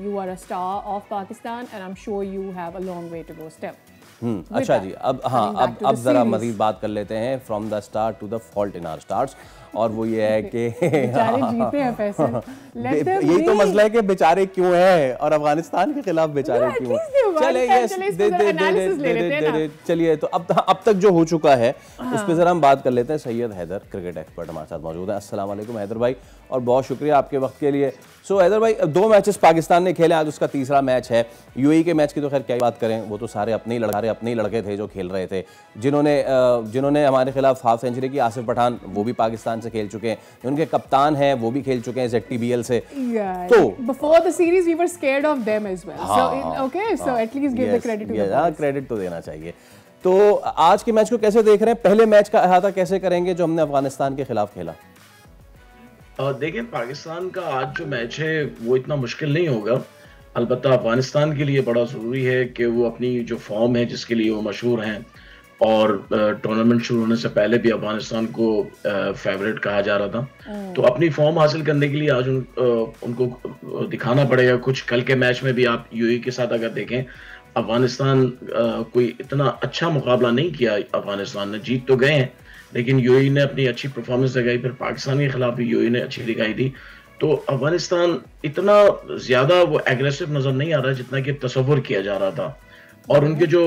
you are a star of Pakistan and I am sure you have a long way to go. Step अच्छा जी, अब ज़रा मज़ीद बात कर लेते हैं from the star to the fault in our stars. और वो ये है कि यही तो मसला है कि बेचारे क्यों हैं और अफगानिस्तान के खिलाफ बेचारे क्यों. चलिए, तो अब तक जो हो चुका है उस पर ज़रा हम बात कर लेते हैं. सैयद हैदर, क्रिकेट एक्सपर्ट, हमारे साथ मौजूद हैं. अस्सलाम वालेकुम हैदर भाई, और बहुत शुक्रिया आपके वक्त के लिए. सो हैदर भाई, 2 मैचेस पाकिस्तान ने खेले, आज उसका तीसरा मैच है. यूएई के मैच की तो खैर क्या बात करें, वो तो सारे अपने ही लड़के थे जो खेल रहे थे, जिन्होंने हमारे खिलाफ हाफ सेंचुरी की. आसिफ पठान वो भी पाकिस्तान से खेल चुके हैं, उनके कप्तान हैं वो भी खेल चुके हैं ZTBL से. तो before the series we were scared of them as well, so okay, so at least give the credit to them. Credit तो देना चाहिए. तो आज के मैच को कैसे देख रहे हैं? पहले मैच का अहाता कैसे करेंगे जो हमने अफगानिस्तान के खिलाफ खेला? देखिए, पाकिस्तान का आज जो मैच है वो इतना मुश्किल नहीं होगा. अलबत्ता अफगानिस्तान के लिए बड़ा ज़रूरी है कि वो अपनी जो फॉर्म है जिसके लिए वो मशहूर हैं, और टूर्नामेंट शुरू होने से पहले भी अफगानिस्तान को फेवरेट कहा जा रहा था, तो अपनी फॉर्म हासिल करने के लिए आज उनको दिखाना पड़ेगा कुछ. कल के मैच में भी आप यूएई के साथ अगर देखें, अफगानिस्तान कोई इतना अच्छा मुकाबला नहीं किया. अफगानिस्तान ने जीत तो गए हैं, लेकिन यूएई ने अपनी अच्छी परफॉर्मेंस दिखाई. फिर पाकिस्तान के खिलाफ भी यूएई ने अच्छी दिखाई दी. तो अफगानिस्तान इतना ज़्यादा वो एग्रेसिव नज़र नहीं आ रहा जितना कि तसव्वुर किया जा रहा था. और उनके जो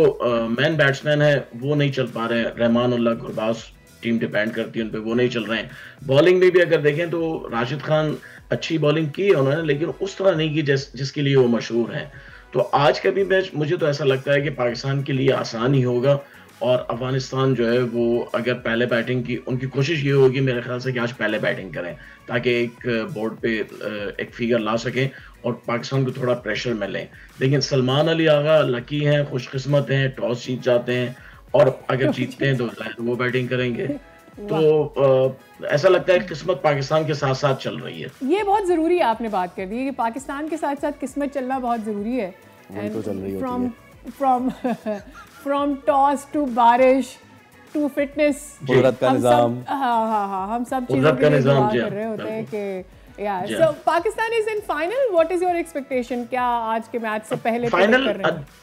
मैन बैट्समैन है वो नहीं चल पा रहे हैं. रहमानुल्लाह, गुरबाज टीम डिपेंड करती है उन पे, वो नहीं चल रहे हैं. बॉलिंग में भी अगर देखें तो राशिद खान अच्छी बॉलिंग की उन्होंने, लेकिन उस तरह नहीं की जिसके लिए वो मशहूर हैं. तो आज का भी मैच मुझे तो ऐसा लगता है कि पाकिस्तान के लिए आसान ही होगा. और अफगानिस्तान जो है वो अगर पहले बैटिंग की, उनकी कोशिश ये होगी मेरे ख्याल से कि आज पहले बैटिंग करें ताकि एक बोर्ड पे एक फिगर ला सकें और पाकिस्तान को थोड़ा प्रेशर मिले. लेकिन सलमान अली आगा लकी हैं, खुशकिस्मत हैं, टॉस जीत जाते हैं, और अगर जीतते हैं तो वो बैटिंग करेंगे. तो ऐसा लगता है किस्मत पाकिस्तान के साथ साथ चल रही है. ये बहुत ज़रूरी है, आपने बात कर दी कि पाकिस्तान के साथ साथ किस्मत चलना बहुत ज़रूरी है. तो चल रही होती है. From toss to बारिश to fitness, कुदरत का निज़ाम, हम सब चीज़ों के लिए दुआ कर रहे होते हैं कि यार. So Pakistan is in final. What is your expectation? क्या आज के मैच से पहले फाइनल?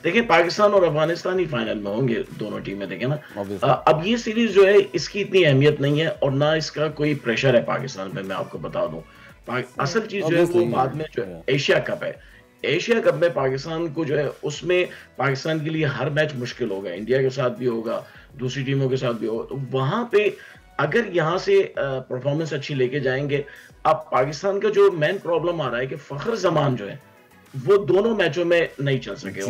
देखिए, पाकिस्तान और अफगानिस्तान ही फाइनल में होंगे, दोनों टीमें. देखें ना, अब ये सीरीज जो है इसकी इतनी अहमियत नहीं है और ना इसका कोई प्रेशर है पाकिस्तान पे. मैं आपको बता दूं, असल चीज जो है वो बाद में जो है एशिया कप है. एशिया कप में पाकिस्तान को जो है उसमें पाकिस्तान के लिए हर मैच मुश्किल होगा. इंडिया के साथ भी होगा, दूसरी टीमों के साथ भी होगा. तो वहां पे अगर यहाँ से परफॉर्मेंस अच्छी लेके जाएंगे. अब पाकिस्तान का जो मेन प्रॉब्लम आ रहा है कि फखर जमान जो है वो दोनों मैचों में नहीं चल सके.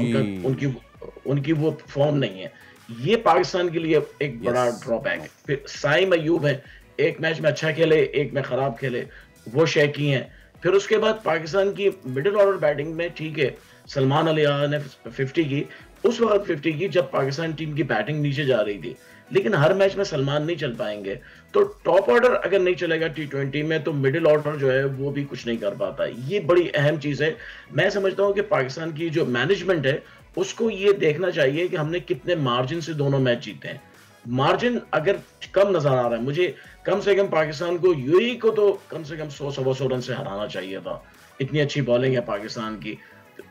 उनकी वो फॉर्म नहीं है. ये पाकिस्तान के लिए एक बड़ा ड्रॉबैक है. फिर साइम अयूब है, एक मैच में अच्छा खेले, एक में खराब खेले, वो शेकी हैं. फिर उसके बाद पाकिस्तान की मिडिल ऑर्डर बैटिंग में ठीक है, सलमान अली आगा ने 50 की, उस वक्त 50 की जब पाकिस्तान टीम की बैटिंग नीचे जा रही थी. लेकिन हर मैच में सलमान नहीं चल पाएंगे. तो टॉप ऑर्डर अगर नहीं चलेगा T20 में तो मिडिल ऑर्डर जो है वो भी कुछ नहीं कर पाता. ये बड़ी अहम चीज़ है. मैं समझता हूँ कि पाकिस्तान की जो मैनेजमेंट है उसको ये देखना चाहिए कि हमने कितने मार्जिन से दोनों मैच जीते हैं. मार्जिन अगर कम नजर आ रहा है, मुझे कम से कम पाकिस्तान को, यूएई को तो कम से कम 100-125 रन से हराना चाहिए था. इतनी अच्छी बॉलिंग है पाकिस्तान की.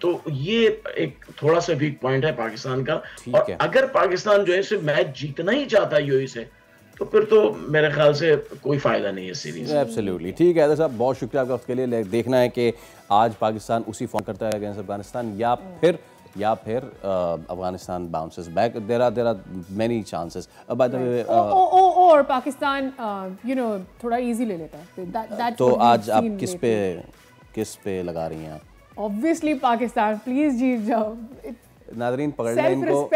तो ये एक थोड़ा सा वीक पॉइंट है पाकिस्तान का. और अगर पाकिस्तान जो है सिर्फ मैच जीतना ही चाहता है यूएई से, तो फिर तो मेरे ख्याल से कोई फायदा नहीं है सीरीज. एब्सोल्युटली ठीक है साहब, बहुत शुक्रिया आपका वक्त के लिए. देखना है कि आज पाकिस्तान उसी फॉर्म करता है अगेंस्ट अफगानिस्तान या फिर Afghanistan bounces back. There are many chances. By the way, और पाकिस्तान थोड़ा इजी ले लेता है. तो आज आप किस पे लगा रही हैं आप? ऑब्वियसली पाकिस्तान, प्लीज जीत जाओ. नादरीन पकड़ लें इनको,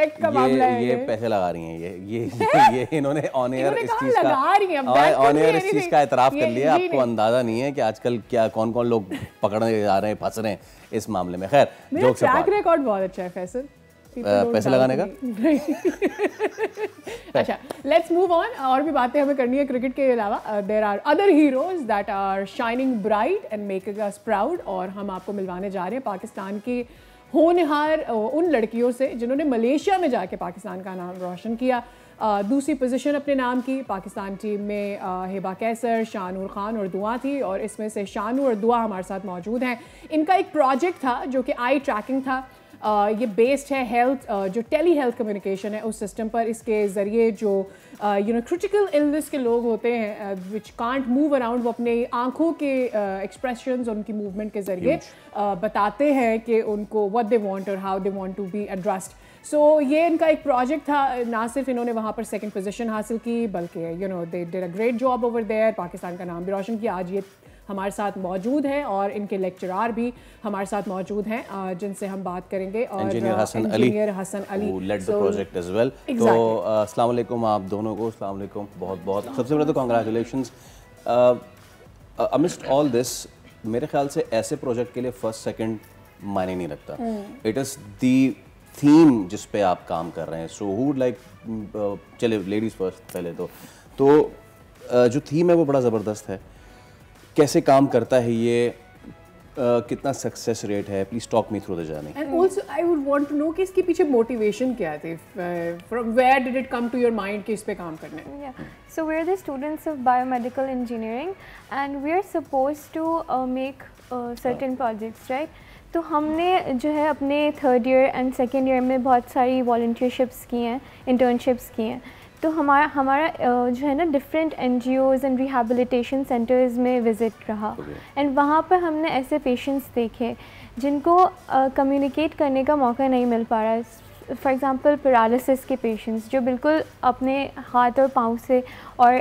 ये पैसे लगा रही हैं, ये इन्होंने ऑन एयर इस चीज का एतराफ़ कर लिया। आपको अंदाजा नहीं है कि आजकल क्या कौन कौन लोग पकड़ने जा रहे हैं, फंस रहे हैं इस मामले में। खैर, जोक से ट्रैक रिकॉर्ड बहुत अच्छा है फैसल पैसे लगाने का। अच्छा, लेट्स मूव ऑन। और भी बातें हमें करनी है क्रिकेट के अलावा। There are other heroes that are shining bright and making us proud, और हम आपको मिलवाने जा रहे हैं पाकिस्तान की होनहार उन लड़कियों से जिन्होंने मलेशिया में जाके पाकिस्तान का नाम रोशन किया। दूसरी पोजीशन अपने नाम की पाकिस्तान टीम में हिबा कैसर, शानूर खान और दुआ थी, और इसमें से शानूर और दुआ हमारे साथ मौजूद हैं। इनका एक प्रोजेक्ट था जो कि आई ट्रैकिंग था। ये बेस्ड है हेल्थ जो टेली हेल्थ कम्युनिकेशन है उस सिस्टम पर। इसके ज़रिए जो क्रिटिकल इलनेस के लोग होते हैं विच कांट मूव अराउंड, वो अपने आंखों के एक्सप्रेशंस, उनकी मूवमेंट के ज़रिए बताते हैं कि उनको व्हाट दे वांट और how they want to be addressed. So ये इनका एक प्रोजेक्ट था। ना सिर्फ इन्होंने वहाँ पर सेकंड पोजीशन हासिल की, बल्कि they did a great job over there, Pakistan का नाम भी रोशन किया। आज ये हमारे साथ मौजूद हैं और इनके लेक्चरार भी हमारे साथ मौजूद हैं जिनसे हम बात करेंगे। और engineer Hasan Ali who led the project as well। तो अस्सलाम वालेकुम आप दोनों को। अस्सलाम वालेकुम, बहुत बहुत सबसे पहले तो कांग्रेचुलेशंस। अमिस्ट ऑल दिस मेरे ख्याल से ऐसे प्रोजेक्ट के लिए फर्स्ट सेकंड मायने नहीं रखता। इट इज़ दी थीम जिस पे आप काम कर रहे हैं। सो हु लाइक, चले लेडीज़ फर्स्ट पहले तो जो थीम है वो बड़ा ज़बरदस्त है। कैसे काम करता है ये, कितना सक्सेस रेट है? Please talk me through the journey. And also I would want to know कि इसके पीछे मोटिवेशन क्या थी, from where did it come to your mind कि इस पे काम करना है? So we are the students of biomedical engineering and we are supposed to make certain projects, right? तो हमने जो है अपने third year and second year में बहुत सारी वॉलंटियरशिप्स की हैं, इंटर्नशिप्स की हैं। तो हमारा जो है ना different NGOs and rehabilitation centres में विज़िट रहा एंड वहाँ पर हमने ऐसे पेशेंट्स देखे जिनको कम्युनिकेट करने का मौका नहीं मिल पा रहा है। फॉर एग्ज़ाम्पल पैरालिसिस के पेशेंट्स जो बिल्कुल अपने हाथ और पाँव से और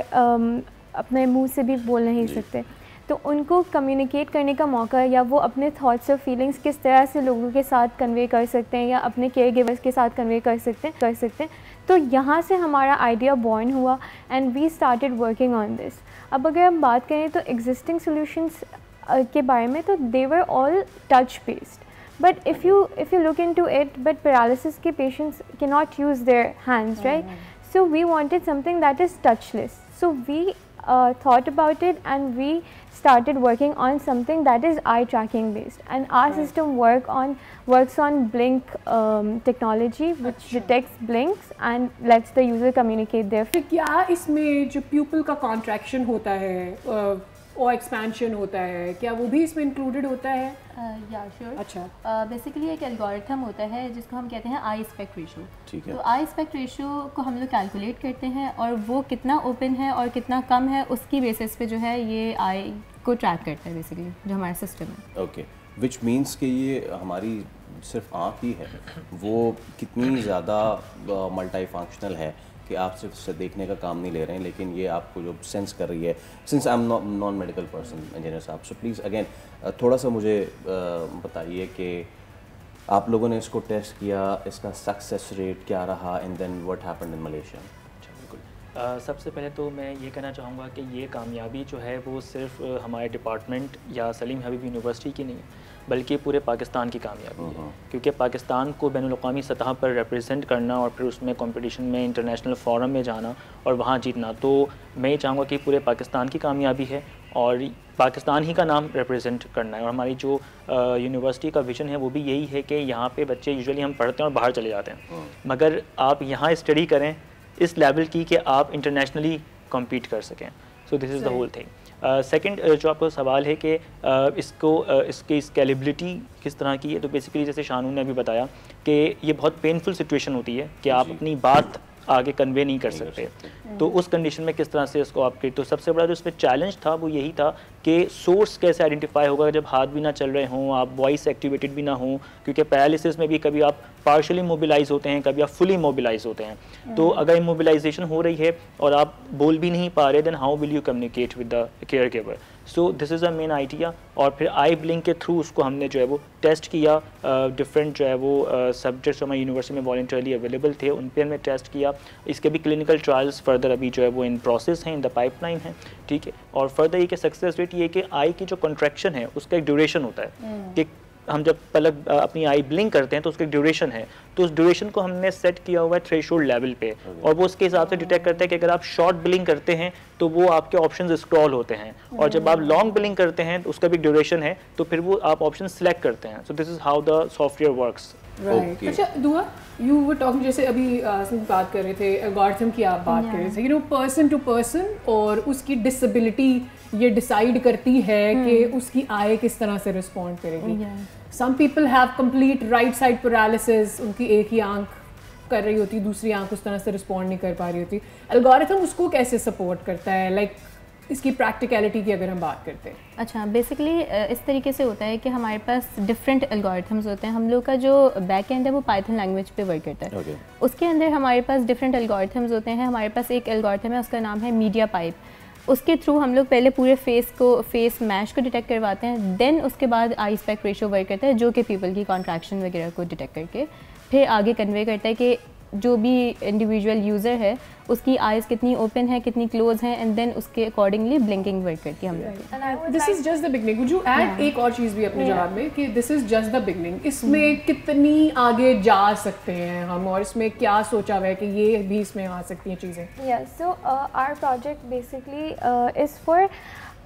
अपने मुंह से भी बोल नहीं सकते, तो उनको कम्युनिकेट करने का मौका या वो अपने थॉट्स और फीलिंग्स किस तरह से लोगों के साथ कन्वे कर सकते हैं या अपने केयर गिवर्स के साथ कन्वे कर सकते हैं। तो यहाँ से हमारा आइडिया बॉर्न हुआ and we started working on this. अब अगर हम बात करें तो एग्जिस्टिंग सॉल्यूशंस के बारे में, तो they were all touch based, but if you look into it, but paralysis के patients can not use their hands, right? So we wanted something that is touchless. So we thought about it and we started working on something that is eye tracking based, and our system works on blink technology which detects blinks and lets the user communicate their क्या इसमें जो pupil का contraction होता है और expansion होता है, क्या वो भी इसमें इंक्लूडेड होता है? या श्योर। अच्छा, बेसिकली एक एल्गोरिथम होता है जिसको हम कहते हैं आई एस्पेक्ट रेशो। ठीक है। तो आई एस्पेक्ट रेशो को हम लोग कैलकुलेट करते हैं और वो कितना ओपन है और कितना कम है उसकी बेसिस पे जो है ये आई को ट्रैक करता है बेसिकली जो हमारा सिस्टम है। ओके, विच मीन्स कि ये हमारी सिर्फ आँख ही है, वो कितनी ज़्यादा मल्टी फंक्शनल है कि आप सिर्फ से देखने का काम नहीं ले रहे हैं, लेकिन ये आपको जो सेंस कर रही है। Since I am non medical person engineer साहब, सो प्लीज़ अगेन थोड़ा सा मुझे बताइए कि आप लोगों ने इसको टेस्ट किया, इसका सक्सेस रेट क्या रहा, and then what happened in Malaysia? सबसे पहले तो मैं ये कहना चाहूँगा कि ये कामयाबी जो है वो सिर्फ हमारे डिपार्टमेंट या सलीम हबीब यूनिवर्सिटी की नहीं है, बल्कि पूरे पाकिस्तान की कामयाबी है। क्योंकि पाकिस्तान को बैनुल-अक़वामी सतह पर रिप्रेजेंट करना और फिर उसमें कंपटीशन में इंटरनेशनल फोरम में जाना और वहाँ जीतना, तो मैं ये चाहूँगा कि पूरे पाकिस्तान की कामयाबी है और पाकिस्तान ही का नाम रिप्रेजेंट करना है। और हमारी जो यूनिवर्सिटी का विजन है वो भी यही है कि यहाँ पे बच्चे यूजुअली हम पढ़ते हैं और बाहर चले जाते हैं, मगर आप यहाँ स्टडी करें इस लेवल की कि आप इंटरनेशनली कम्पीट कर सकें। So this is the whole thing. Second जो आपका सवाल है कि इसकी स्केलेबिलिटी किस तरह की है, तो बेसिकली जैसे शानू ने अभी बताया कि ये बहुत पेनफुल सिचुएशन होती है कि आप अपनी बात आगे कन्वे नहीं कर सकते, तो उस कंडीशन में किस तरह से इसको आप तो सबसे बड़ा जो इसमें चैलेंज था वो यही था कि सोर्स कैसे आइडेंटिफाई होगा जब हाथ भी ना चल रहे हों, आप वॉइस एक्टिवेटेड भी ना हों, क्योंकि पैरालिसिस में भी कभी आप पार्शली मोबिलाइज होते हैं, कभी आप फुली मोबिलाइज होते हैं। तो अगर इमोबिलाइजेशन हो रही है और आप बोल भी नहीं पा रहे, then how will you communicate with the care giver. So this is a main idea. और फिर आई ब्लिंक के थ्रू उसको हमने जो है वो टेस्ट किया, डिफरेंट जो है वो सब्जेक्ट्स हमारी यूनिवर्सिटी में वॉलंटरली अवेलेबल थे, उन पर हमने टेस्ट किया। इसके भी क्लिनिकल ट्रायल्स फर्दर अभी जो है वो इन प्रोसेस हैं, इन द पाइपलाइन है, ठीक है। और फर्दर ये कि सक्सेस रेट ये कि आई की जो कॉन्ट्रैक्शन है उसका एक ड्यूरेशन होता है कि हम जब पलक अपनी आई ब्लिंक करते हैं तो उसका एक ड्यूरेशन है, तो उस ड्यूरेशन को हमने सेट किया हुआ है थ्रेशोल्ड लेवल पे, और वो उसके हिसाब से डिटेक्ट करता है कि अगर आप शॉर्ट ब्लिंक करते हैं तो वो आपके ऑप्शंस स्क्रॉल होते हैं, और जब आप लॉन्ग ब्लिंक करते हैं तो उसका भी ड्यूरेशन है, तो फिर वो आप ऑप्शन सेलेक्ट करते हैं। So this is how the software works. Right. अच्छा दुआ, यू वर टॉकिंग, जैसे अभी बात कर रहे थे एल्गोरिथम की, आप बात कर रहे थे, you know person to person और उसकी डिसेबिलिटी ये डिसाइड करती है कि उसकी आई किस तरह से रिस्पॉन्ड करेगी। Some people have complete right side paralysis, उनकी एक ही आंख कर रही होती, दूसरी आंख उस तरह से रिस्पॉन्ड नहीं कर पा रही होती। एल्गोरिथम उसको कैसे सपोर्ट करता है, लाइक इसकी प्रैक्टिकलिटी की अगर हम बात करते हैं? अच्छा, बेसिकली इस तरीके से होता है कि हमारे पास डिफरेंट एल्गोरिथम्स होते हैं। हम लोग का जो बैक एंड है वो पाइथन लैंग्वेज पे वर्क करता है। उसके अंदर हमारे पास डिफरेंट एल्गोरिथम्स होते हैं। हमारे पास एक एल्गोरिथम है, उसका नाम है मीडिया पाइप। उसके थ्रू हम लोग पहले पूरे फेस मैश को डिटेक्ट करवाते हैं, देन उसके बाद आई एस्पेक्ट रेशियो वर्क करता है जो कि पीपल की कॉन्ट्रैक्शन वगैरह को डिटेक्ट करके फिर आगे कन्वे करता है कि जो भी इंडिविजुअल यूज़र है उसकी आइज़ कितनी ओपन है, कितनी क्लोज हैं, एंड देन उसके अकॉर्डिंगली ब्लिंकिंग वर्क करती है हम लोग। This is just the beginning. Would you add एक और चीज़ भी अपने जवाब में कि this is just the beginning, इसमें कितनी आगे जा सकते हैं हम, और इसमें क्या सोचा हुआ है कि ये भी इसमें आ सकती हैं चीज़ें? Yeah, so our project basically is for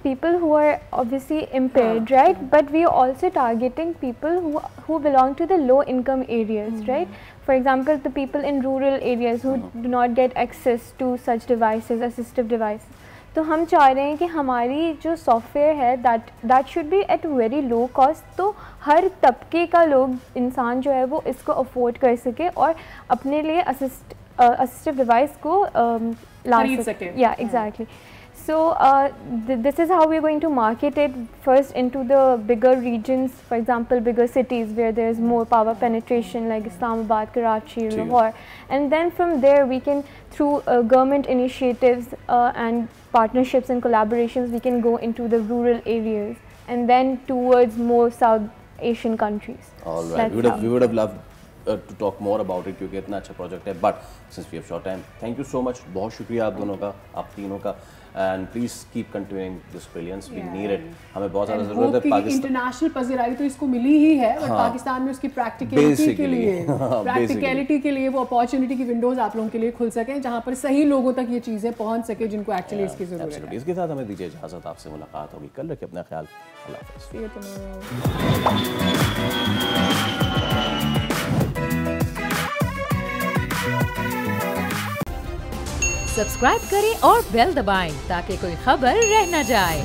people who are obviously impaired, right? But we are also targeting people who belong to the low income areas, right? For example, the people in rural areas who do not get access to such devices, assistive devices. तो हम चाह रहे हैं कि हमारी जो software है that should be at very low cost, तो हर तबके का लोग इंसान जो है वो इसको अफोर्ड कर सके और अपने लिए assistive device को ला सके। Yeah, exactly. So this is how we're going to market it first into the bigger regions, for example bigger cities where there's more power penetration like Islamabad, Karachi, Lahore, and then from there we can, through government initiatives and partnerships and collaborations, we can go into the rural areas and then towards more South Asian countries. All right, we would have loved to talk more about it क्योंकि इतना अच्छा project है, but since we have short time, thank you so much, बहुत शुक्रिया आप दोनों का, आप तीनों का, and please keep continuing this brilliance, we need it, हमें बहुत ज़्यादा ज़रूरत है। पाकिस्तान इंटरनेशनल पज़ीराई तो इसको मिली ही है, बट पाकिस्तान में उसकी प्रैक्टिकलिटी के लिए वो अपॉर्चुनिटी की विंडोज आप लोगों के लिए खुल सकें जहाँ पर सही लोगों तक ये चीज़ें पहुँच सके जिनको एक्चुअली इसकी ज़रूरत है। इसके साथ हमें दीजिए इजाज़त, आपसे मुलाकात होगी कल, रखिए अपना ख्याल, अल्लाह हाफ़िज़। सब्सक्राइब करें और बेल दबाएं ताकि कोई खबर रह न जाए।